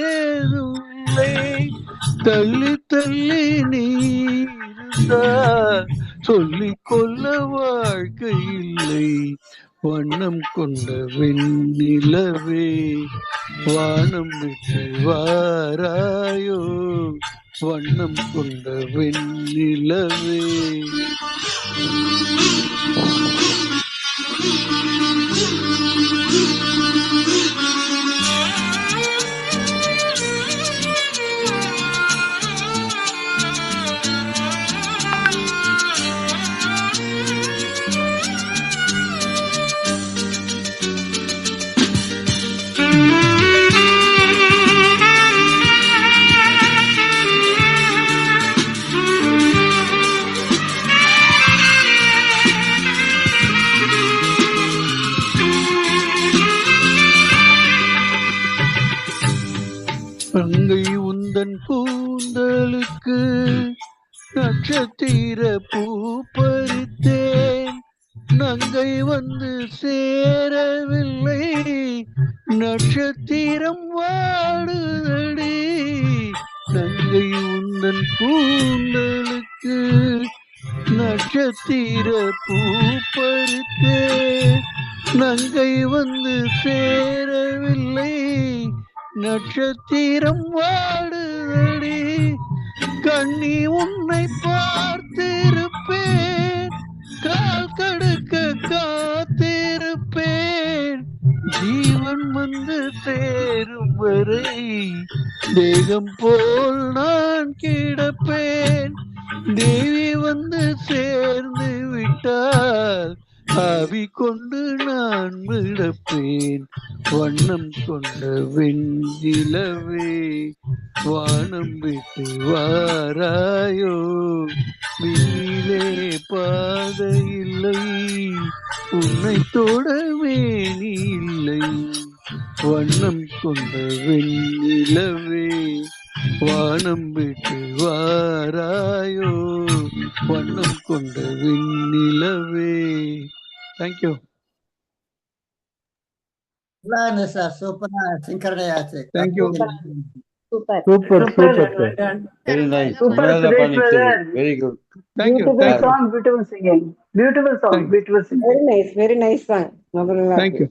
ஏதும் இல்லை, தள்ளி தள்ளி நீ இருந்தால் சொல்லிக் கொள்ள வாழ்க்கை இல்லை, வண்ணம் கொண்ட வெண்ணிலவே வானம் விட்டு வாராயோ வண்ணம் கொண்ட வெண்ணிலவே. அங்கை உந்தன் கூந்தலுக்கு நட்சத்திர பூ பறித்தேன், நங்கை வந்து சேரவில்லை, நட்சத்திரம் வாடுதடி. நங்கை உந்தன் கூந்தலுக்கு நட்சத்திர பூ பறித்தேன், நங்கை வந்து சேரவில்லை, நட்சத்திரம் வாடுதடி. கண்ணி உன்னை பார்த்திருப்பேன், கால் கடுக்க காத்திருப்பேன், ஜீவன் வந்து சேரும் வரை தேகம் போல் நான் கிடப்பேன். தேவி வந்து சேர்ந்து விட்டால் ஆவி கொண்டு நான் விடப்பேன். வண்ணம் கொண்ட வெண்ணிலவே வானம் விட்டு வாராயோ, வீலே பாதை இல்லை, உன்னை தொடவே நீ இல்லை. வண்ணம் கொண்ட வெண்ணிலவே வானம் விட்டு வாராயோ, வண்ணம் கொண்ட வெண்ணிலவே. தேங்க்யூ. சார் சூப்பரா சிங்கரடையாச்சு. Thank you. Super super sir. Very nice. Super, great brother. Very good. Thank you. Beautiful song, beautiful singing. Beautiful song, beautiful singing. Very nice song. Thank you.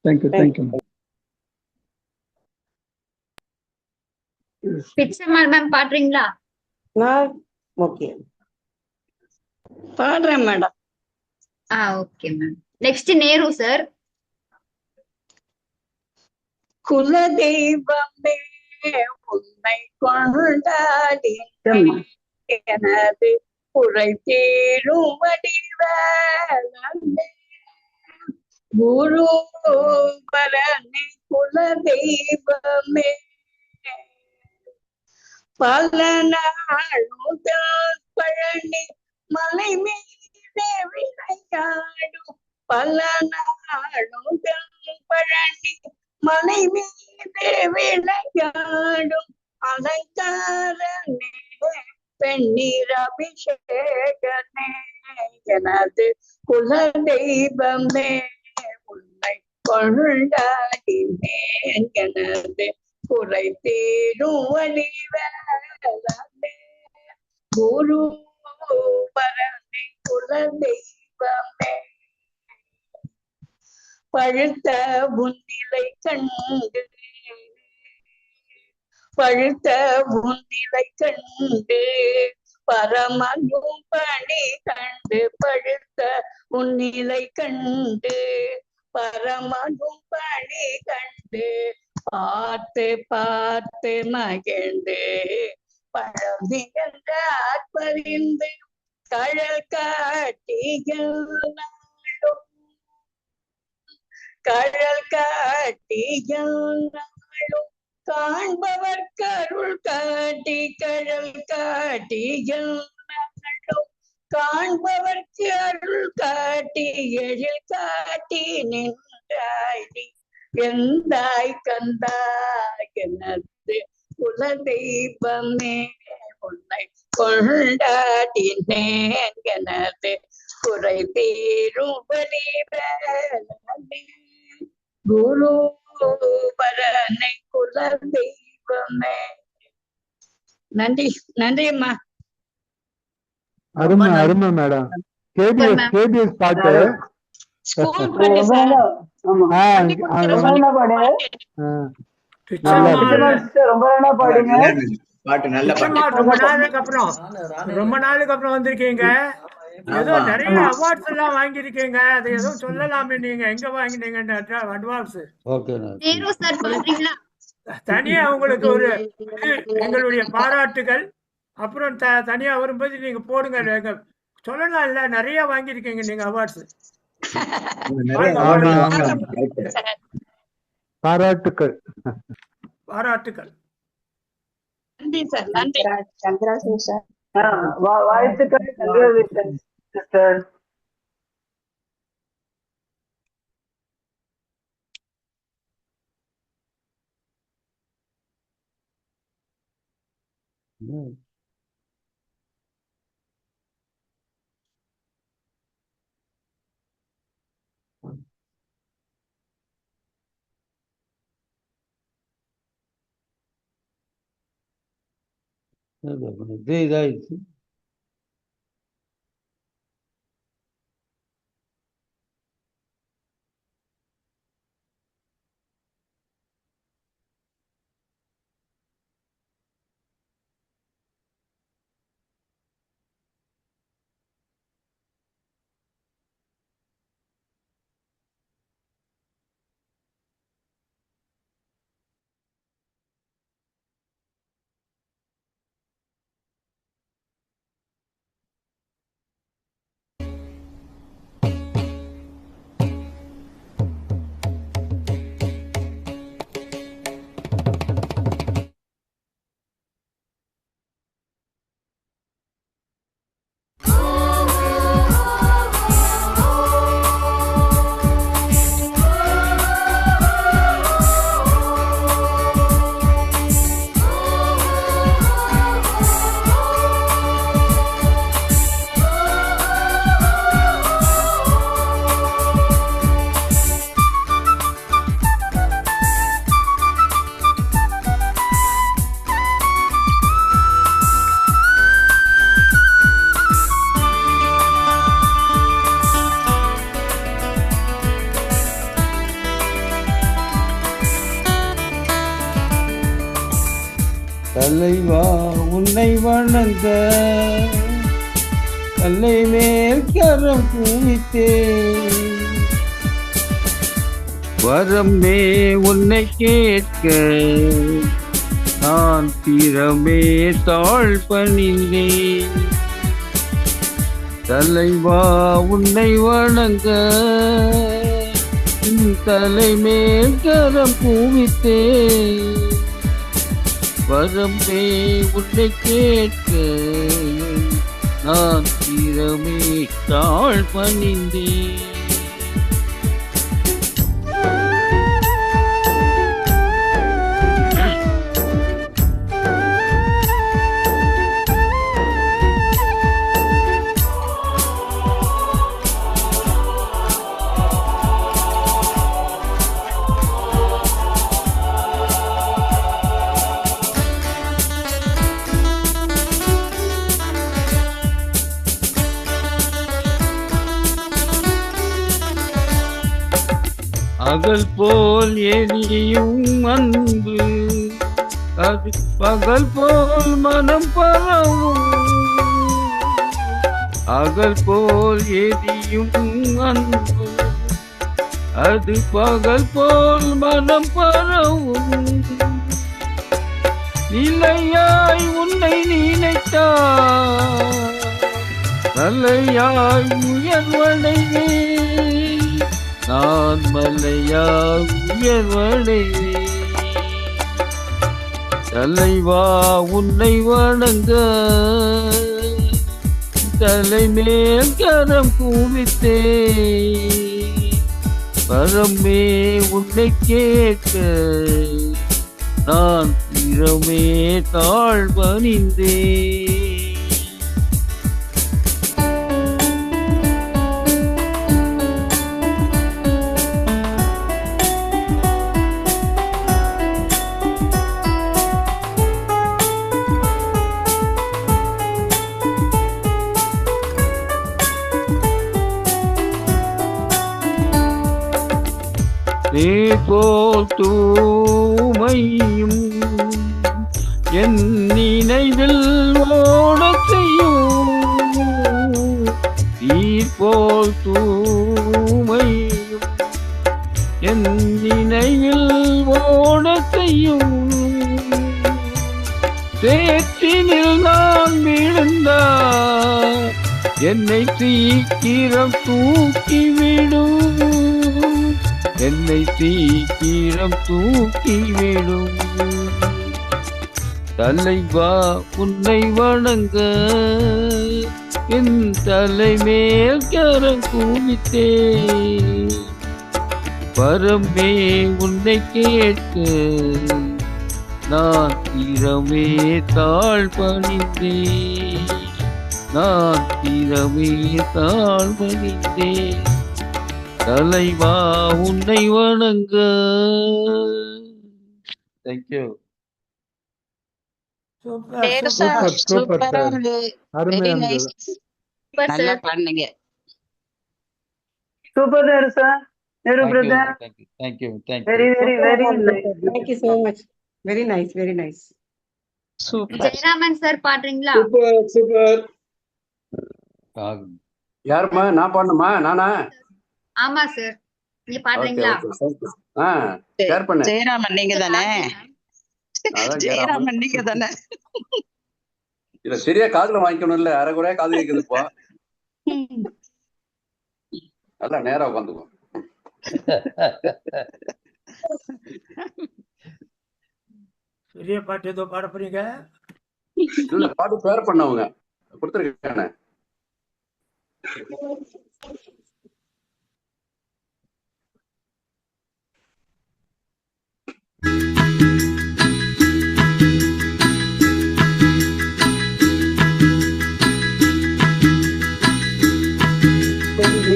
Thank you. Thank you. Pichammal ma'am பாடுறீங்களா? ஓகே பாடுறேன் madam. Okay ma'am. Next Nehru sir. குலதெய்வமே உன்னை கொண்டாடி எனது குறை தீரும் வடிவமே, குரு பரணி குலதெய்வமே, பல நாளும் பழனி மலை மீதே விளையாடும், பல நாளும் பழனி மலை மீதே விளையாடும், அலங்காரனே பெண்ணீர் அபிஷேகனே, எனது குலதெய்வமே உன்னை கொண்டாடினேன், எனது குறை தீரும் வடிவமே, குரு பரணி குலதெய்வமே. பழுத்த உன்னிலை கண்டு, பழுத்த உன்னிலை கண்டு, பரமனும் பணி கண்டு, பழுத்த உன்னிலை கண்டு, பரமனும் பணி கண்டு, பார்த்து பார்த்து மகிழ்ந்து பழந்திகழ்ந்தார் பறிந்து கழல் காட்டிகள் நாளும், கழல் காட்டிகள் நாளும், காண்பவர் கருள் காட்டி கழல் காட்டிகள் நாளும், காண்பவர் கருள் காட்டி எழில் காட்டி நின்றாய் எந்தாய் கந்தாய், எனது குலதெய்வமே உன்னை கொண்டாடினேன், எனது குறை தீரும் வடிவமே, குரு பரணி குலதெய்வமே. நன்றி. நன்றி அம்மா. அருமை அருமை மேடம். கேபிஎஸ் பாட்டு ஸ்கூல் பாட்டு சார். ஆமா பண்ணி கொடுக்குற ரொம்ப சொல்லி நல்லா பாடுங்க சிஸ்டர் ரொம்ப நல்லா பாடுங்க பாட்டு நல்ல பிச்சம்மா பாட்டு ரொம்ப நாளுக்கு அப்புறம் வந்திருக்கீங்க. ஏதோ ஆமா நிறைய அவார்ட்ஸ் எல்லாம் வாங்கியிருக்கீங்க. அது ஏதோ சொல்லலாமே, நீங்க எங்க வாங்கினீங்கன்னு அட்வான்ஸ் ஓகே நேரு சார் சொல்றீங்களா? தனியா உங்களுக்கு ஒரு எங்களுடைய பாராட்டுகள். அப்புறம் தனியா வரும்போது நீங்க போடுங்க. சொல்லலாம் இல்ல, நிறைய வாங்கியிருக்கீங்க நீங்க அவார்ட்ஸ். பாராட்டுக்கள். பாராட்டுக்கள். நன்றி சார், நன்றி. கங்க்ராச்சுலேஷன். வாழ்த்துக்கள். Congratulation sister. இதே இதாயிடுச்சு. தலைவா உன்னை வணங்க தலை மேல் கரம் குவித்தே வரமே உன்னை கேட்க நான் திறமே தாழ் பணிந்தேன். தலைவா உன்னை வணங்க தலை மேல் கரம் குவித்தே வரம்பே உன்னை கேட்க நான் திறமே தாழ் பணிந்தேன். அகல் போல் எரியும் அன்பு அது பகல் போல் மனம் பரவும். அகல் போல் எரியும் அன்பு அது பகல் போல் மனம் பரவும். நிலையாய் உன்னை நினைத்தாய் தலையாய் உயர்வடைவே நான் மலையாய் உயர்வடைவே. தலைவா உன்னை வணங்க தலைமேல் கரம் குவித்தே பரமே உன்னை கேட்க நான் திறமே தாழ் பணிந்தே. போல் தூமையும் என் நினைவில் ஓடச் செய்யும் நீர் போல் தூமையும் என் நினைவில் ஓடச் செய்யும் சேற்றினில் நான் விழுந்தால் என்னை சீக்கிரம் தூக்கிவிடும் என்னை சீக்கிரம் தூக்கிவிடும் தலைவா உன்னை வணங்க என் தலைமேல் கரம் குவித்தே பரமே உன்னை கேட்க நான் திறமே தாழ் பணிந்தேன் நான் திறமே தாழ் பணிந்தேன் தலைவா உன்னை வணங்க. தேங்க்யூ. தேரு சார் சூப்பரா இருக்கு. Very nice. நல்லா பாடுனீங்க. Super Theru sir. Theru brother. Thank you. Very very nice. Thank you so much. Very nice, very nice. Super. Jayaraman sir பாடுறீங்களா? Super super. யாருமா நான் பாடணுமா? நானா? ஆமா சார். நீங்க பாடுறீங்களா? ஷேர் பண்ணு. ஜெயராமன் நீங்க தானே? ஜெயராமன் நீங்க தானே? இத சரியா காதுல வாங்கிக்கணும் இல்ல, அரைகுறையா காது கேக்குது இப்போ. நல்லா நேரா உட்காந்துக்கோ. பெரிய பாட்டு ஏதோ பாட போறீங்க? இல்ல பாட்டு பேர் பண்ணவங்க கொடுத்துருக்கேன்.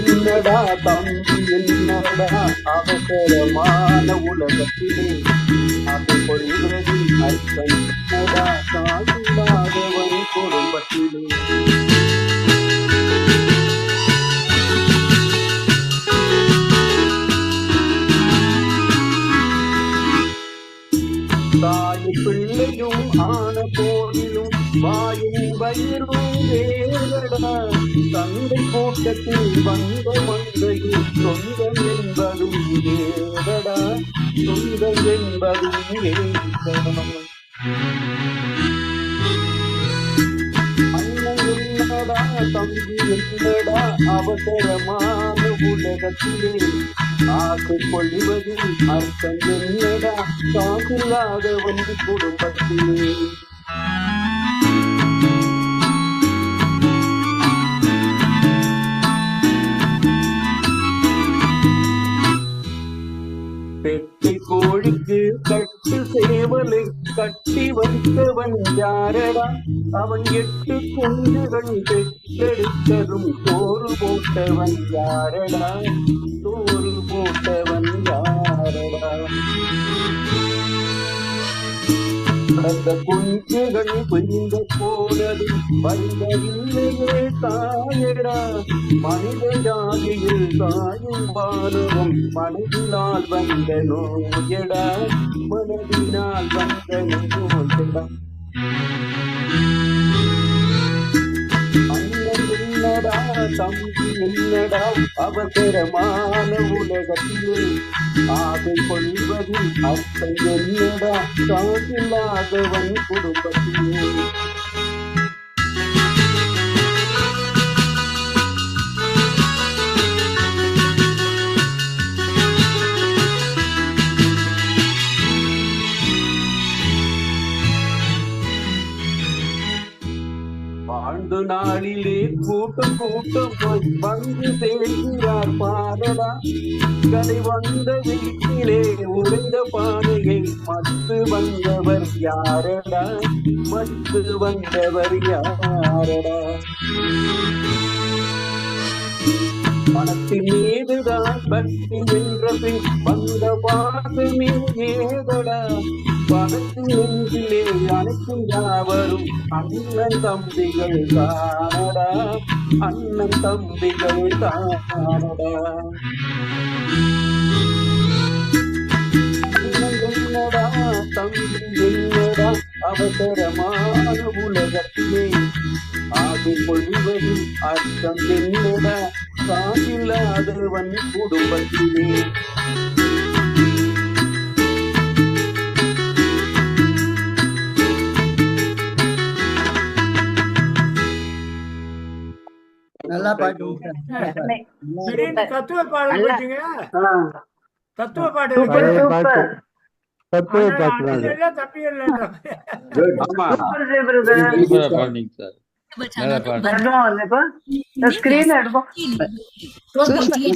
என்னடா தம்பி என்னடா அவசரமான உலகத்திலே அதை கொள்வது அர்த்தம் என்னடா காசில்லாதவன் குடும்பத்திலே தாய் பிள்ளையும் ஆன போதிலும் வாயும் வயிறும் வேறடா தந்தை கூட்டத்தில் வந்த மந்தையில் சொந்தம் என்பதும் வேறடா சொந்தம் என்பதும் வேறடா அண்ணன் என்னடா தம்பி என்னடா அவசரமான உலகத்திலே ஆசை கொள்வதில் அர்த்தம் என்னடா காசில்லாதவன் குடும்பத்திலே பெட்டி கோழிக்கு கட்டு சேவலை கட்டி வைத்தவன் யாரடா அவன் 8 குஞ்சுகள் பெற்றெடுத்ததும் சோறு போட்டவன் யாரடா சோறு போட்டவன் யாரடா அந்த குஞ்சுகள் பிரிந்த போனது வந்ததில்லையே தாயடா மனித ஜாதியில் தாயும் பானுவும் மனதினால் வந்த நோயடா மனதினால் வந்த நோயடா அண்ணன் என்னடா தம்பி என்னடா அவசரமான உலகத்திலே ஆசை கொள்வதில் அர்த்தம் என்னடா காசில்லாதவன் குடும்பத்திலே வாழ்ந்து நாளிலே கூட்டம் கூட்டம் போய் வந்து சேர்கிறார் பாரடா கலை வந்த வீட்டிலே உடைந்த பானையை மத்து வந்தவர் யாரடா மத்து வந்தவர் யாரடா மனத்தின் மீதுதான் பக்தி என்ற பின் வந்த பாசமே ஏதடா பணத்தின் நெஞ்சிலே அனைத்தும் யாவரும் அண்ணன் தம்பிகள் தானடா அண்ணன் தம்பிகள் தானடா அவசரமான உலகத்திலே ஆடு கொள்வதில் அர்த்தம் என்னடா காதில்லாதவன் குடும்பத்திலே. நல்லா பாட்டு திடீர்னு தத்துவ பாடல் போட்டீங்க. தத்துவ பாட்டு பழைய பாட்டு தத்துவ பாட்டு தான் அது. அதெல்லாம் தப்பி இல்லை. ஆமா சூப்பரா பாடுனீங்க சார். நல்லா பாடு. ஸ்கிரீன் எடுப்போம்.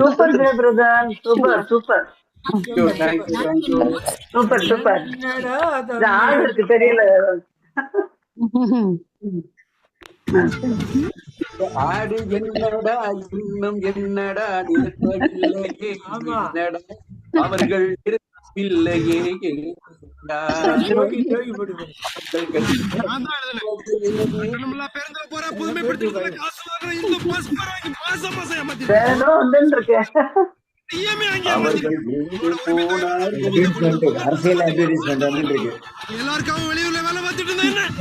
Super brother, super super super super. ஆளுக்கு தெரியல. ஆடு என்னடா இன்னும் என்னடா நிறுத்தவில்லையே என்னடா அவர்கள் இல்லையே அரசியல் அட்வர்டைஸ்மெண்ட் வந்துட்டு இருக்கு. எல்லாருக்காகவும் வெளியூர்ல வேலை பார்த்துட்டு இருந்தேன்.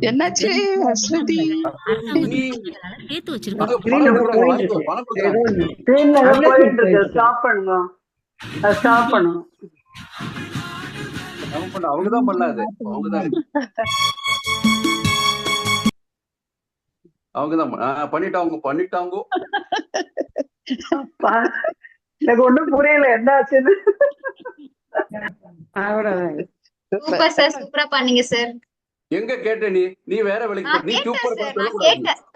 என்னாச்சு அஸ்வதி? அவங்கதான் பண்ணாது. அவங்கதான் பண்ணிட்டாங்க. எனக்கு ஒண்ணும் புரியல என்ன ஆச்சுன்னு. சூப்பர் சார், சூப்பரா பண்ணீங்க சார். எங்க கேட்ட நீ வேற வேலைக்கு நீ சூப்பர்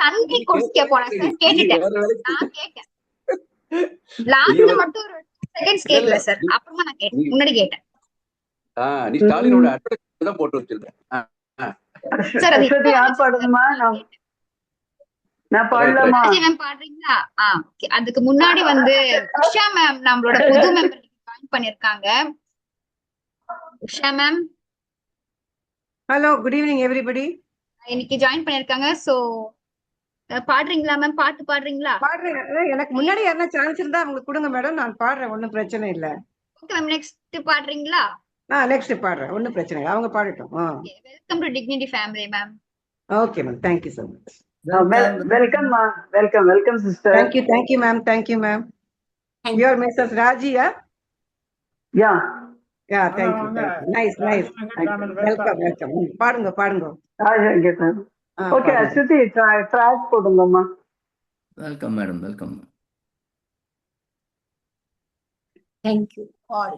தம்பி குடிக்க போனேன் சார், கேட்டுட்டேன். நான் கேட்டேன். லாஸ்ட்ல மட்டும் ஒரு செகண்ட்ஸ் கேட்கல சார். அப்புறமா நான் கேட்டேன், முன்னாடி கேட்டேன். நீ ஸ்டாலினோட அட்வர்டைஸ்மென்ட் தான் போட்டு வச்சிருக்க சார். அது யார் பாடுமா? நான் பாடலாமா? மேம் பாடுறீங்களா? அதுக்கு முன்னாடி வந்து உஷா மேம் நம்மளோட புது மெம்பர் ஜாயின் பண்ணிருக்காங்க. Usha ma'am, hello, good evening everybody. இன்னைக்கு ஜாயின் பண்ணிருக்காங்க. சோ பாடுறீங்களா மேம்? பாட்டு பாடுறீங்களா? பாடுறேன். எனக்கு முன்னாடி யாரா சான்ஸ் இருந்தா அவங்களுக்கு கொடுங்க மேடம், நான் பாடுறேன், ஒன்னும் பிரச்சனை இல்ல. ஓகே மேம், நெக்ஸ்ட் பாடுறீங்களா? நெக்ஸ்ட் பாடுறேன், ஒன்னும் பிரச்சனை இல்லை, அவங்க பாடட்டும். Welcome to dignity family ma'am. Okay ma'am, thank you so much. Welcome மா, welcome sister. Thank you ma'am. You are Mrs. Raji, yeah? Yeah, thank you. Nice. Welcome. பாடுங்க. ஓகே அஸ்வதி, ட்ராக் போடுங்கம்மா. Welcome madam, welcome. Thank you all.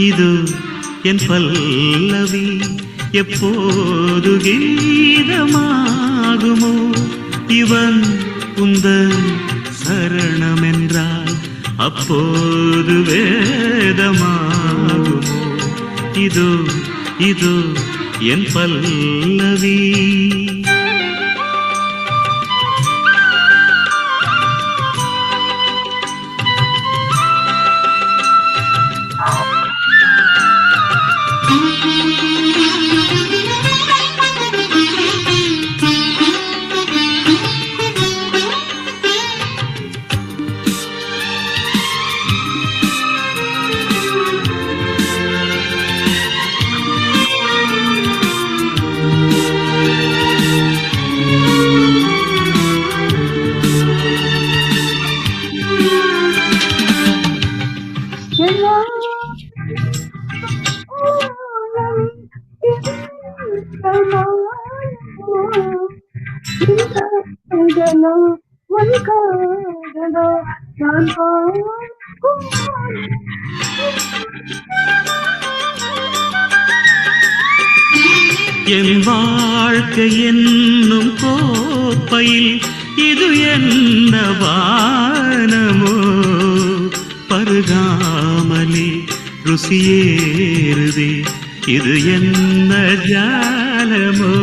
இது என் பல்லவி எப்போது கீதமாகுமோ? இவன் உந்தன் சரணமென்றால் அப்போது வேதமாகுமோ? இது என் பல்லவி. என் வாழ்க்கை என்னும் கோப்பையில் இது என்ன வானமோ பருகாமலே ருசியேறுதே இது என்ன ஜாலமோ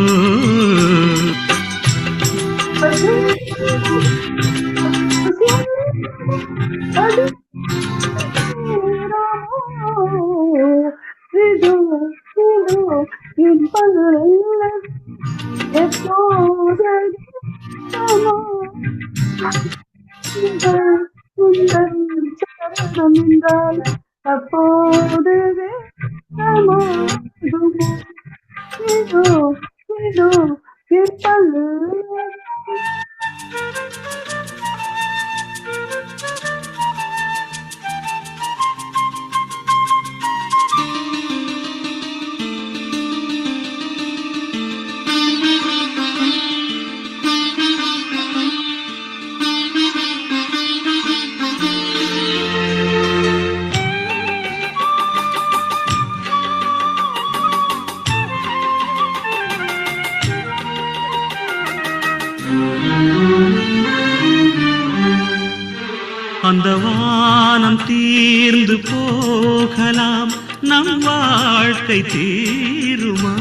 அந்த வானம் தீர்ந்து போகலாம் நம் வாழ்க்கை தீருமா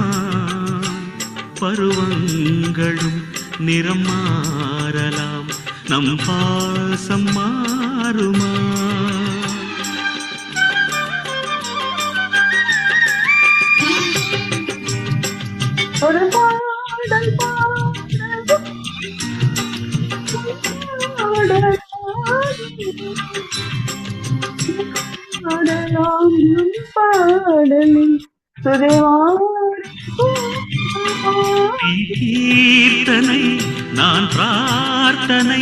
பருவங்களும் நிறம் மாறலாம் நம் பாசம் மாறுமா ஒரு பாடல் பாடலில் கீர்த்தனை நான் பிரார்த்தனை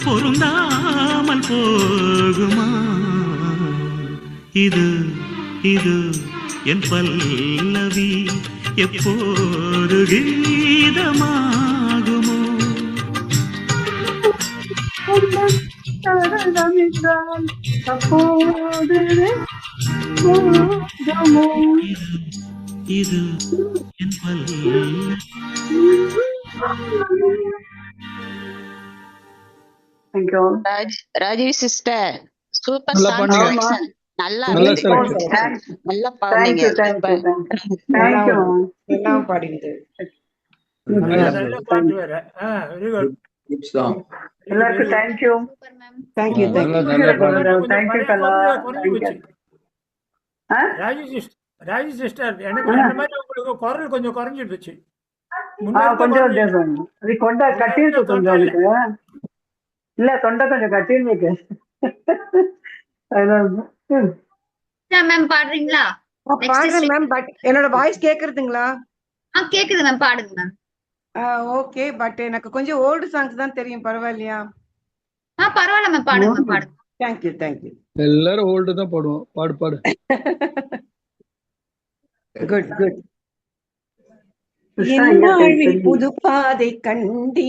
பொருந்தாமல் போகுமா இது இது என் பல்லவி எப்போது கீதமாகுமோ இது என் பல்லவி. ராஜீவ் சிஸ்டர் சூப்பர் நல்லா சாங் பண்ணீங்க. செலக்ஷன் நல்லா நல்ல இருந்தது selection. நல்லா பாடுனீங்க எல்லாம் பாடினது நல்ல பாட்டு வேற. Very good. எல்லாருக்கும் தேங்க்யூ. தேங்க்யூ நல்ல நல்ல பாடு. தேங்க்யூ கலா. குறைஞ்சு போச்சு. ராஜி சிஸ்டர் எனக்கு அந்த மாதிரி உங்களுக்கு குரல் கொஞ்சம் குறைஞ்சு போச்சு. கொஞ்சம் அது கொண்ட கட்டிருக்கு கொஞ்சம் அதுக்கு இல்ல தொண்டை கொஞ்சம் கட்டிருக்கு. மேம் பாடுறீங்களா? பாடுறேன் மேம். பட் என்னோட வாய்ஸ் கேக்குறதுங்களா? கேக்குது மேம், பாடுங்க மேம். ஓகே, பட் எனக்கு கொஞ்சம் ஓல்டு சாங்ஸ் தான் தெரியும். பரவாயில்லையா? பரவாயில்ல மேம், பாடுங்க மேம், பாடுங்க. Thank you thank you. எல்லாரும் ஓல்டு தான் பாடுவோம். பாடு பாடு. Good good. என் வாழ்வில் புது பாதை கண்டே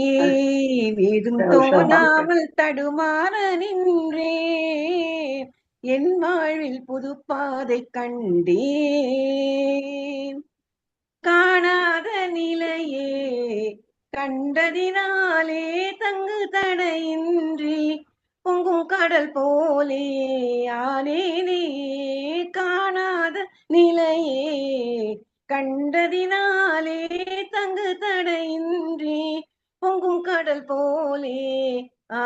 ஏதும் தோணாமல் தடுமாற நின்றே. என் வாழ்வில் புது பாதை கண்டே காணாத நிலையே கண்டதினாலே தங்கு தடையின்றி பொங்கும் கடல் போலே ஆனேனே. காணாத நிலையே கண்டதினாலே தங்கு தடையின்றி பொங்கும் கடல் போலே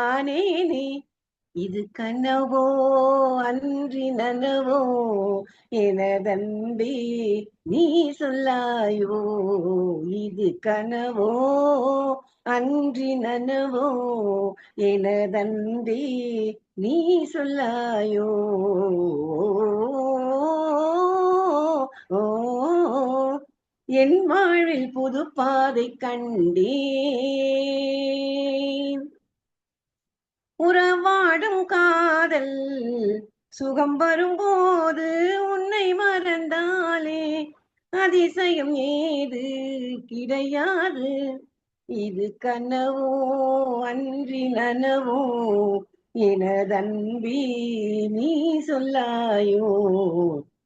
ஆனேனே. இது கனவோ அன்றி நனவோ எனதன்பே நீ சொல்லாயோ. இது கனவோ அன்றி நனவோ எனதன்பே நீ சொல்லாயோ. என் வாழ்வில் புது பாதை கண்டேன். உறவாடும் காதல் சுகம் வரும்போது உன்னை மறந்தாலே அதிசயம் ஏது கிடையாது. இது கனவோ அன்றி நனவோ எனதன்பி நீ சொல்லாயோ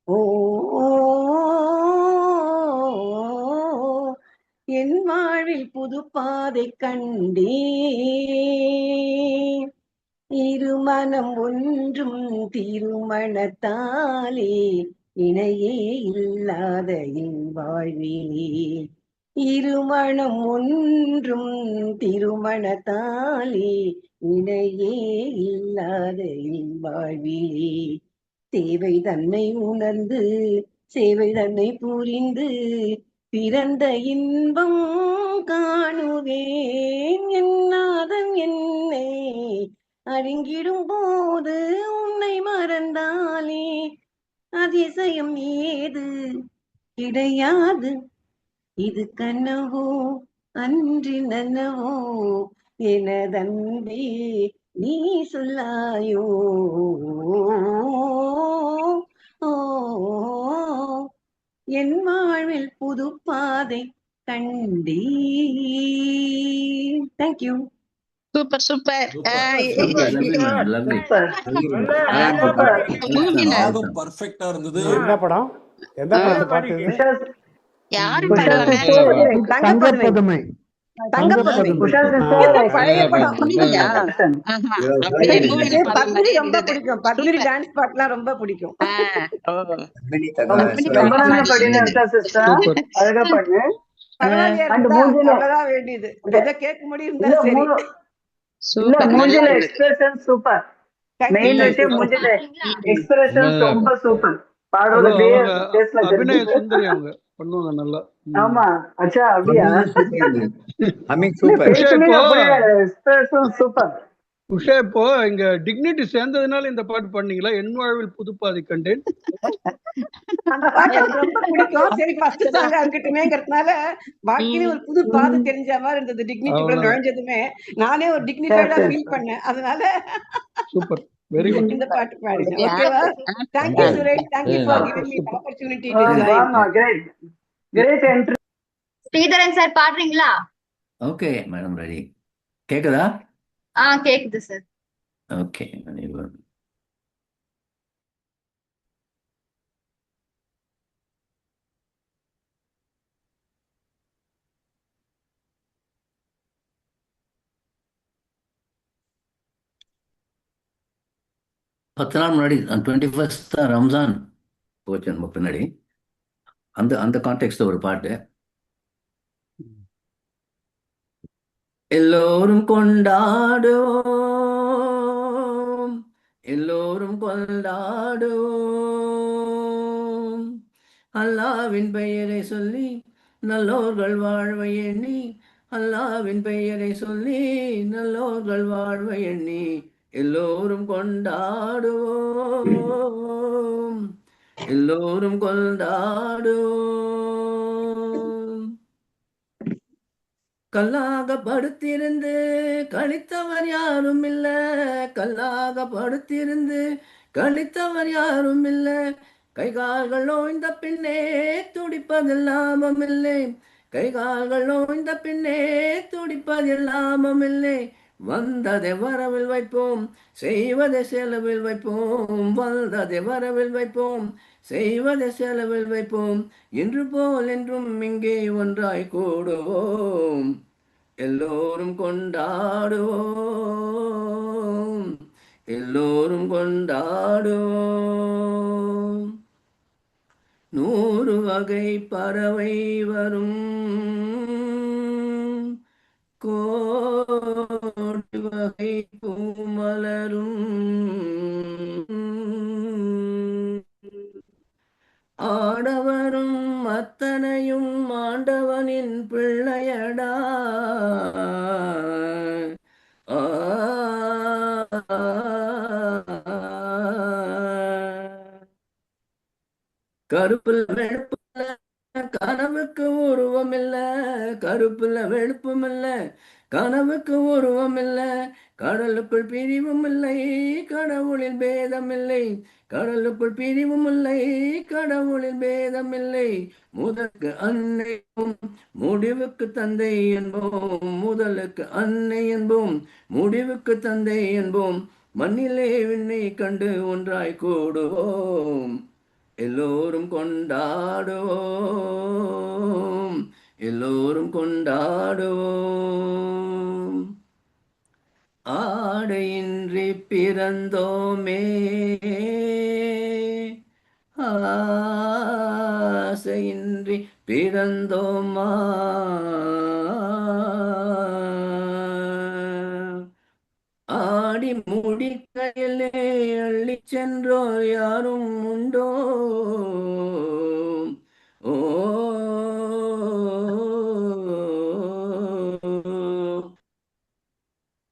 ஓ என் வாழ்வில் புது பாதை கண்டே இருமனம் ஒன்றும் திருமணத்தாலே இணையே இல்லாத என் வாழ்விலே இருமணம் ஒன்றும் திருமணத்தாலே இணையே இல்லாத என் வாழ்விலே தேவை தன்னை உணர்ந்து சேவை தன்னை புரிந்து பிறந்த இன்பம் காணுவேன் என்னாதன் என்னை அறிங்கிடும் போது உன்னை மறந்தாலே அதிசயம் ஏது கிடையாது இது கனவோ அன்றி நனவோ எனதன்பே நீ சொல்லாயோ ஓ என் வாழ்வில் புது பாதை கண்டே தேங்க்யூ சூப்பர் சூப்பர் ராகம் பர்ஃபெக்டா இருந்தது. என்ன படம்? எந்த படத்தை பாட்டு இது? யாரு தங்கப்பதுமை. பழைய படம். பத்மினி ரொம்ப பிடிக்கும். பத்மினி டான்ஸ் பாட்டுலாம் ரொம்ப பிடிக்கும். அழகா பாடு. அவ்வளவுதான் வேண்டியது. எதை கேட்க முடியும் இல்ல மூஞ்சில எக்ஸ்பிரஷன் சூப்பர். மெயின் விஷயம் மூஞ்சில எக்ஸ்பிரஷன் ரொம்ப சூப்பர். பாடுறது அபிநய சுந்தரி அவங்க பண்ணுவாங்க நல்லா. ஆமா அச்சா அப்படியா? Expression super. உஷா இப்போ இங்க டிக்னிட்டி சேர்ந்ததுனால இந்த பாட்டு பண்ணீங்களா? என் வாழ்வில் புதுப்பாதை கண்டேன். ரொம்ப பிடிக்கும். சரி ஃபர்ஸ்ட் சாங்கா இருக்கட்டுமேங்கிறதுனால வாழ்க்கையில ஒரு புது பாதை தெரிஞ்ச மாதிரி இருந்தது. டிக்னிட்டிக்குள்ள நுழைஞ்சதுமே நானே ஒரு டிக்னிஃபைடா ஃபீல் பண்ணேன். அதனால சூப்பர், வெரி குட். இந்த பாட்டு பாடுங்க. ஓகேவா? Thank you Suresh. Thank you for giving me the opportunity to join. Great entry. Sreedharan sir பாடுறீங்களா? Okay madam, ready. கேக்குதா? கேக்குது சார். Okay, very good. பத்து நாள் முன்னாடி 21st தான் ரம்ஜான் போச்சு நம்ம பின்னாடி. அந்த கான்டெக்ட்ல ஒரு பாட்டு. எல்லோரும் கொண்டாடுவோம், எல்லோரும் கொண்டாடுவோம், அல்லாவின் பெயரை சொல்லி நல்லோர்கள் வாழ்வை எண்ணி, அல்லாவின் பெயரை சொல்லி நல்லோர்கள் வாழ்வை எண்ணி, எல்லோரும் கொண்டாடுவோம், எல்லோரும் கொண்டாடுவோம். கல்லாக படுத்திருந்து கழித்தவர் யாரும் இல்ல, கல்லாக படுத்திருந்து கழித்தவர் யாரும் இல்ல, கைகால்கள் ஓய்ந்த பின்னே துடிப்பதில் லாபமில்லை, கைகால்கள் ஓய்ந்த பின்னே துடிப்பதில் லாபமில்லை, வந்ததை வரவில் வைப்போம், செய்வதை செலவில் வைப்போம், வந்ததை வரவில் வைப்போம், செய்வதை செலவில் வைப்போம், இன்று போல் என்றும் இங்கே ஒன்றாய் கூடுவோம், எல்லோரும் கொண்டாடுவோம், எல்லோரும் கொண்டாடுவோம். 100 வகை பறவை வரும், கோடி வகை பூமலரும், ஆடவரும் அத்தனையும் ஆண்டவனின் பிள்ளையடா, கருப்புல வெளுப்புல கனவுக்கு உருவம் இல்ல, கருப்புல வெளுப்பும் இல்ல கனவுக்கு உருவம் இல்ல, கடலுக்குள் பிரிவும் இல்லை கடவுளில் பேதம் இல்லை, கடலுக்குள் பிரிவும் இல்லை கடவுளில் பேதம் இல்லை, முதலுக்கு அன்னை முடிவுக்கு தந்தை என்போம், முதலுக்கு அன்னை என்போம் முடிவுக்கு தந்தை என்போம், மண்ணிலே விண்ணை கண்டு ஒன்றாய் கூடுவோம், எல்லோரும் கொண்டாடுவோம், எல்லோரும் கொண்டாடுவோம். ஆடையின்றி பிறந்தோமே, ஆசையின்றி பிறந்தோமா, ஆடி முடிக்கையிலே அள்ளி சென்றோ யாரும் உண்டோ, ஓ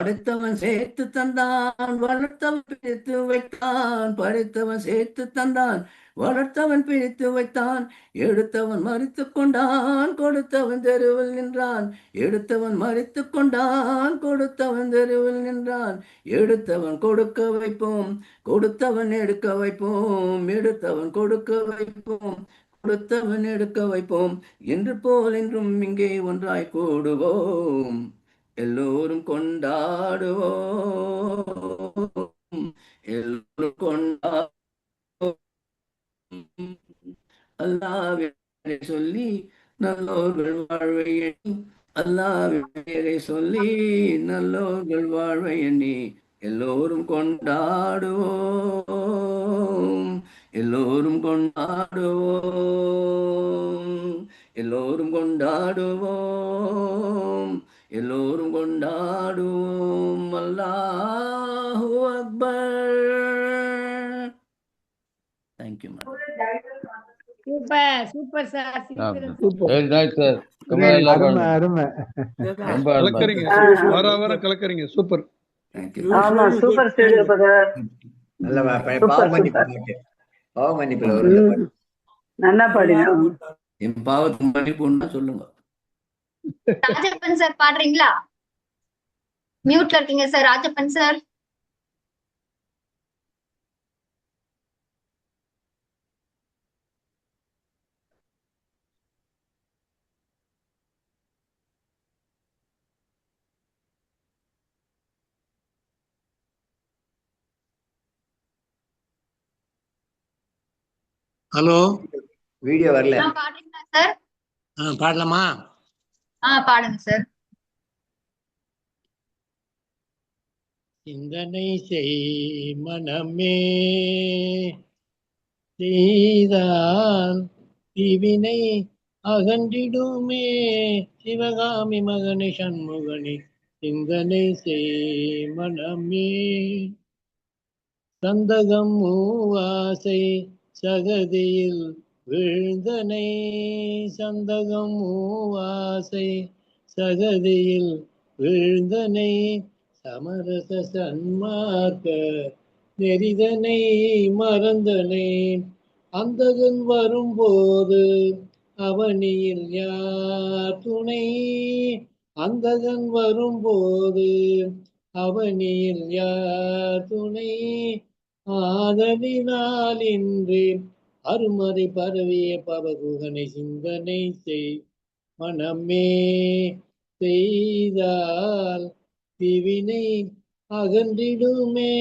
படைத்தவன் சேர்த்து தந்தான், வளர்த்தவன் பிரித்து வைத்தான், படைத்தவன் சேர்த்து தந்தான், வளர்த்தவன் பிரித்து வைத்தான், எடுத்தவன் மறித்து கொண்டான், கொடுத்தவன் தெருவில் நின்றான், எடுத்தவன் மறித்து கொண்டான், கொடுத்தவன் தெருவில் நின்றான், எடுத்தவன் கொடுக்க வைப்போம், கொடுத்தவன் எடுக்க வைப்போம், எடுத்தவன் கொடுக்க வைப்போம், கொடுத்தவன் எடுக்க வைப்போம், என்று போல் என்றும் இங்கே ஒன்றாய் கூடுவோம், எல்லோரும் கொண்டாடுவோம், எல்லோரும் கொண்டாடுவோம். அல்லாஹ்வை சொல்லி நல்லோர்கள் வாழ்வை எண்ணி, அல்லாஹ்வின் பெயரை சொல்லி நல்லோர்கள் வாழ்வை எண்ணி, எல்லோரும் கொண்டாடுவோம், எல்லோரும் கொண்டாடுவோம், எல்லோரும் கொண்டாடுவோம், எல்லோரும் கொண்டாடுவோம். அல்லாஹு Akbar. Thank you ma'am. Super sir. Very nice sir. அருமை. ரொம்ப கலக்கறீங்க, வர வர கலக்கறீங்க. சூப்பர். ஆமா சூப்பர் ஸ்டேடியோ பிரதர். நல்ல பாவ மன்னிப்புல ஒரு நல்லா பாடினா. என் பாவத்துக்கு மன்னிப்புன்னா சொல்லுங்க. ராஜப்பன் சார் பாடுறீங்களா? மியூட்ல இருக்கீங்க sir Rajappan sir. Hello, video வரல. பாடுறீங்களா சார்? பாடலாமா? பாடுங்க சார். சிந்தனை செய் மனமே, செய்தால் தீவினை அகன்றிடுமே, சிவகாமி மகனே சண்முகனே, சிந்தனை செய் மனமே, சந்தகம் மூவாசை சகதியில் வீழ்ந்தனை, சந்தகம் மூவாசை சகதியில் வீழ்ந்தனை, சமரச சன்மார்க்க நெறிதனை மறந்தனை, அந்தகன் வரும்போது அவனியில் யார் துணை, அந்தகன் வரும்போது அவனியில் யார் துணை, ஆதலினால் இன்று அருமறை பரவிய பவகுகனை சிந்தனை செய் மனமே, செய்தால் திவினை அகன்றிடுமே,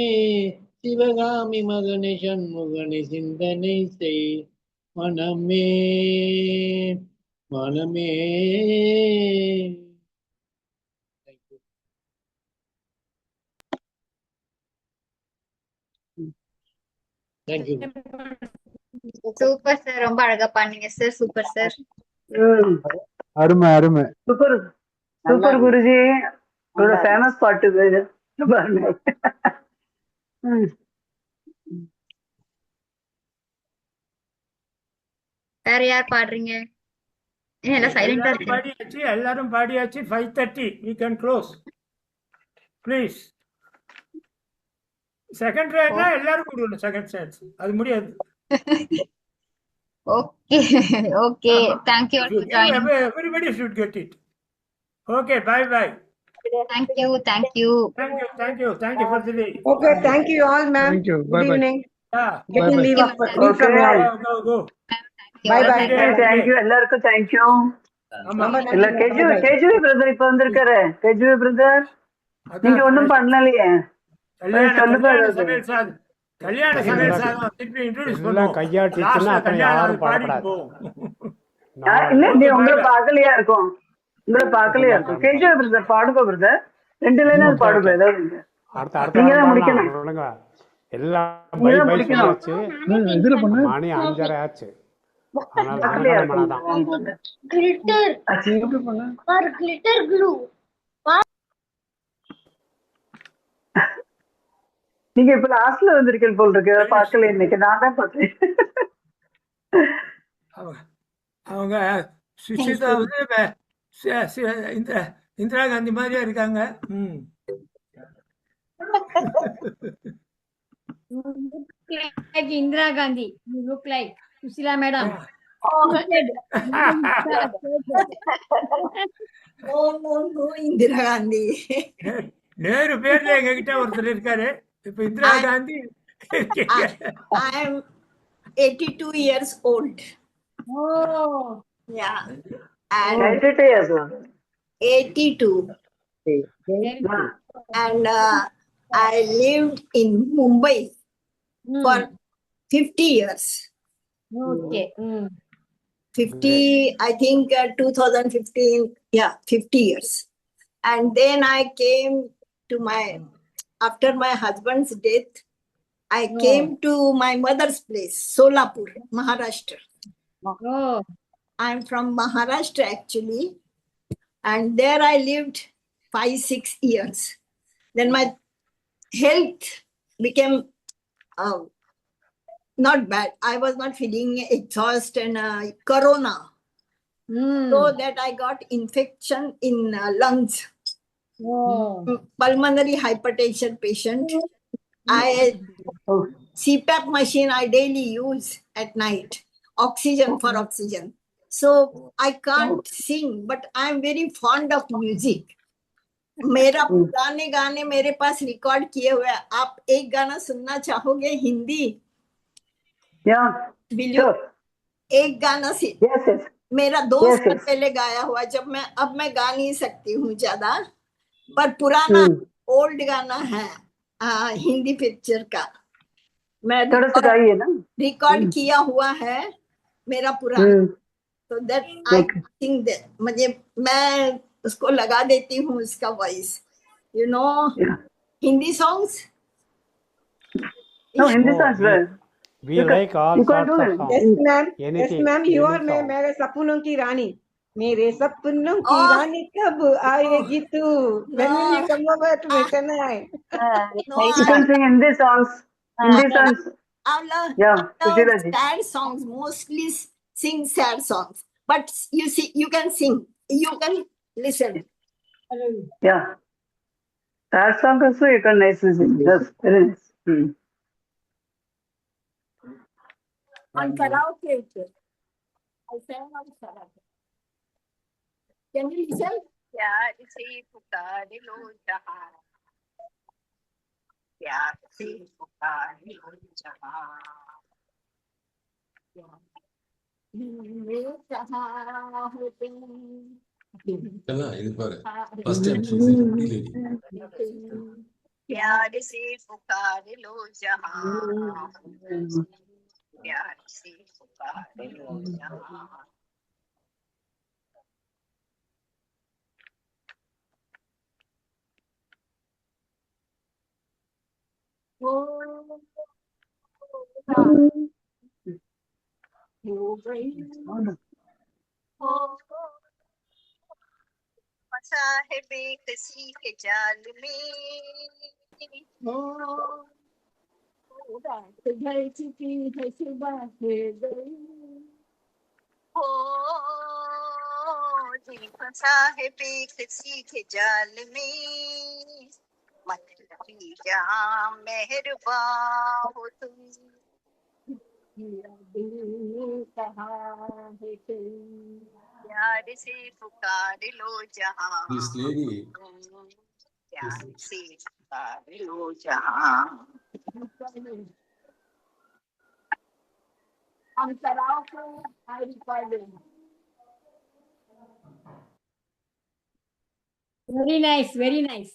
சிவகாமி மகனை சண்முகனை சிந்தனை செய் மனமே, மனமே. தேங்க்யூ. Super sir. ரொம்ப அழகா பாடுனீங்க சார். Super sir. அருமை அருமை. Super super Guruji. ஒரு ஃபேமஸ் பாட்டு பேரு. வேற யார் பாடுறீங்க? எல்லாம் சைலண்டா இருக்கு. பாடியாச்சு, எல்லாரும் பாடியாச்சு. 5:30 we can close please. Second ரேட்னா எல்லாரும் கொடுக்கணும். செகண்ட் சான்ஸ் அது முடியாது. Okay okay. thank you all for joining. Everybody should get it. Okay, bye bye. Thank you. Thank you. Thank you for the day. Okay, thank you all, ma'am. Thank you. Good Bye bye. evening. Bye bye. Leave from you all. Go. Bye bye. Thank you எல்லாருக்கும். Thank you. இல்ல கேஜுவி brother இப்ப வந்திருக்காரு. கேஜுவி brother நீங்க ஒண்ணும் பண்ணலையே. கல்யாண சமையல் சாதம் திருப்பி இன்ட்ரோடியூஸ் எல்லாம் பண்ணுவோம். கையாட்டிச்சுன்னா லாஸ்ட்ல அப்புறம் கல்யாணம் யாரும் பாடிட்டு பாடக்கூடாது. போவோம். இல்ல ஓகே உங்களை பாய். பார்க்கலையா இருக்கும், உங்களை பார்க்கலையா இருக்கும். கேஜே பிரதர் பாடுங்க பிரதர், 2 லைனாவது ஓகே பாடுங்க ஓகே. ஏதாவது ஒண்ணு. அடுத்த அடுத்த நீங்க வாரம் தான் பாடலாம். முடிக்கணும், விடுங்க. எல்லாம் நீங்க பை தான் பை முடிக்கணும். சொல்லியாச்சு. மணி 5:30 ஆச்சு. அதனால பார்க்கலையா நமகண்டம் இருக்கும். பண்ணாதான். வாங்க. Glitter ஆச்சு, எப்படி பண்ண? or glitter glue. நீங்க இப்ப லாஸ்ட்ல வந்திருக்கீங்க போல் இருக்கு, பார்க்கல இன்னைக்கு. நான் தான் பார்த்தேன். அவங்க சுஷிதா வந்து இந்திரா காந்தி மாதிரியா இருக்காங்க. Like Indira Gandhi, you look like Sushila Madam. No, Indira Gandhi. Nehru பேர்ல எங்க கிட்ட ஒருத்தர் இருக்காரு. இப்ப Indira Gandhi I am 82 years old. Oh, Yeah. And 92 years old. 82. And I lived in Mumbai for 50 years. okay. 50, I think 2015, yeah, 50 years. And then I came to after my husband's death, I came to my mother's place, Solapur, Maharashtra. Oh. I'm from Maharashtra actually. And there I lived 5-6 years. Then my health became not bad. I was not feeling exhaust and corona. So that I got infection in lungs. Pulmonary hypertension patient. CPAP machine I daily use at night. Oxygen for oxygen. So I can't sing, but I am very fond of music. मेरा पुराने गाने मेरे पास record किए हुए हैं. आप एक गाना सुनना चाहोगे हिंदी? Yeah. Will you? एक गाना से मेरा 2 साल पहले गाया हुआ. जब अब मैं गा नहीं सकती हूँ ज्यादा, पर पुराना ओल्ड गाना है हिंदी पिक्चर का. मैं रिकॉर्ड किया हुआ है मेरा पुराना. तो दैट आई थिंक दैट मैं उसको लगा देती हूँ उसका voice. You know Hindi songs. No, Hindi songs well. We like all sorts of songs. Yes, ma'am. Anything. Yes, ma'am. You any are song. मेरे सपनों की रानी. मेरे सपनों की रानी कब आएगी तू? When will you come over to me tonight? You can sing Hindi songs. Hindi songs. Yeah, Sushila ji. Sad songs, mostly sing sad songs. But you see, you can sing. You can listen. Yeah. Sad song also you can nicely sing. Yes, very nice. On karaoke. I sang on karaoke. Can you listen? प्यार से पुकार लो जहां, प्यार से पुकार लो जहां, जहां हो तुम. இது பாரு first time she is lady. प्यार से पुकार लो जहां, प्यार से पुकार लो जहां. फंसा है बेकसी के जाल में, घर चुकी है सुबह है गई. दिल फंसा है बेकसी के जाल में, मतलब जहाँ मेहरबान हो तुम. प्यार से पुकार लो जहाँ, This lady. प्यार से पुकार लो जहाँ. हम सराव को हरी पड़े. Very nice, very nice.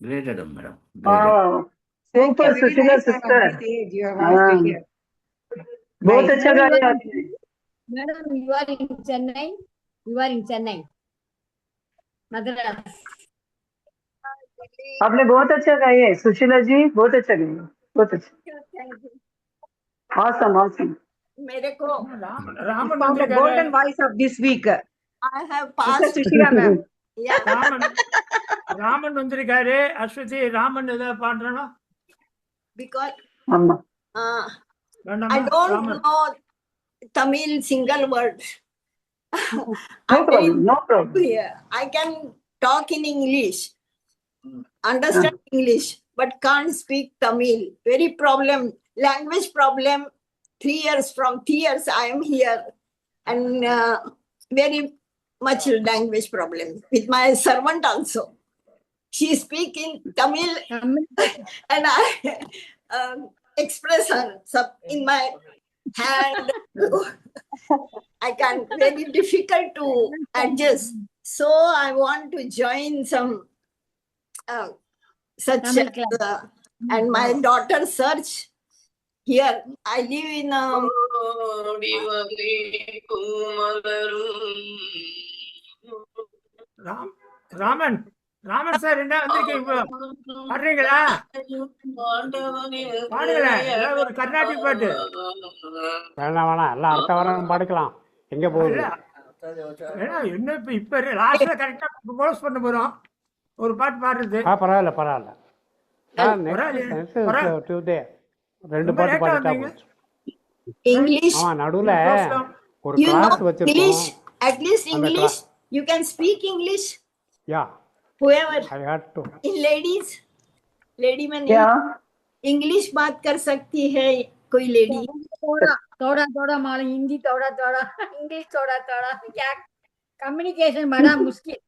Great Adam, madam. Super, Very Sushila nice, sister. this age, your voice to hear. बहुत Nice. अच्छा गाया आपने। Madam, you are in Chennai. You are in Chennai. Madras. आपने बहुत अच्छा गाया है सुशीला जी, बहुत अच्छा गाया, बहुत अच्छा। Awesome, awesome. मेरे को ராமன் Found the வந்திருக்காரு. golden voice of this week. I have Sister passed. Sushila ma'am. Yeah. Raman வந்திருக்காரு. அஸ்வதி ராமன் ஏதாவது பாடுறானா? Because ஆமா. I don't know Tamil single word. No problem, no problem. Yeah, I can talk in English, understand English, but can't speak Tamil. Very problem, language problem. 3 years, from 3 years I am here, and very much language problem with my servant also. She speak in Tamil and I express her in my hand. I can't, very difficult to adjust. So I want to join some such Tamil class. and my daughter search here. I live in Raman Raman sir என்ன வந்திருக்கீங்க? பாடுறீங்களா? பாடுங்களேன், ஏதாவது ஒரு கர்நாடிக் பாட்டு. வேணாம் வேணாம், எல்லாம் அடுத்த வாரம் படிக்கலாம். எங்க போகுது? ஏன்னா என்ன இப்ப லாஸ்ட்ல கரெக்டா க்ளோஸ் பண்ண போறோம். ஒரு பாட்டு பாடுறது. பரவாயில்ல பரவாயில்ல. Tuesday 2 பாட்டு பாடிட்டா போச்சு. English. ஆமா, நடுவுல ஒரு You know கிளாஸ் வச்சிருக்கோம். English, at least English. You can speak English. Yeah. Whoever. I had to. In ladies, lady में नहीं. Yeah. English बात कर सकती है कोई lady. थोड़ा थोड़ा मालूम हिंदी, थोड़ा थोड़ा इंग्लिश, थोड़ा थोड़ा क्या कम्युनिकेशन बड़ा मुश्किल.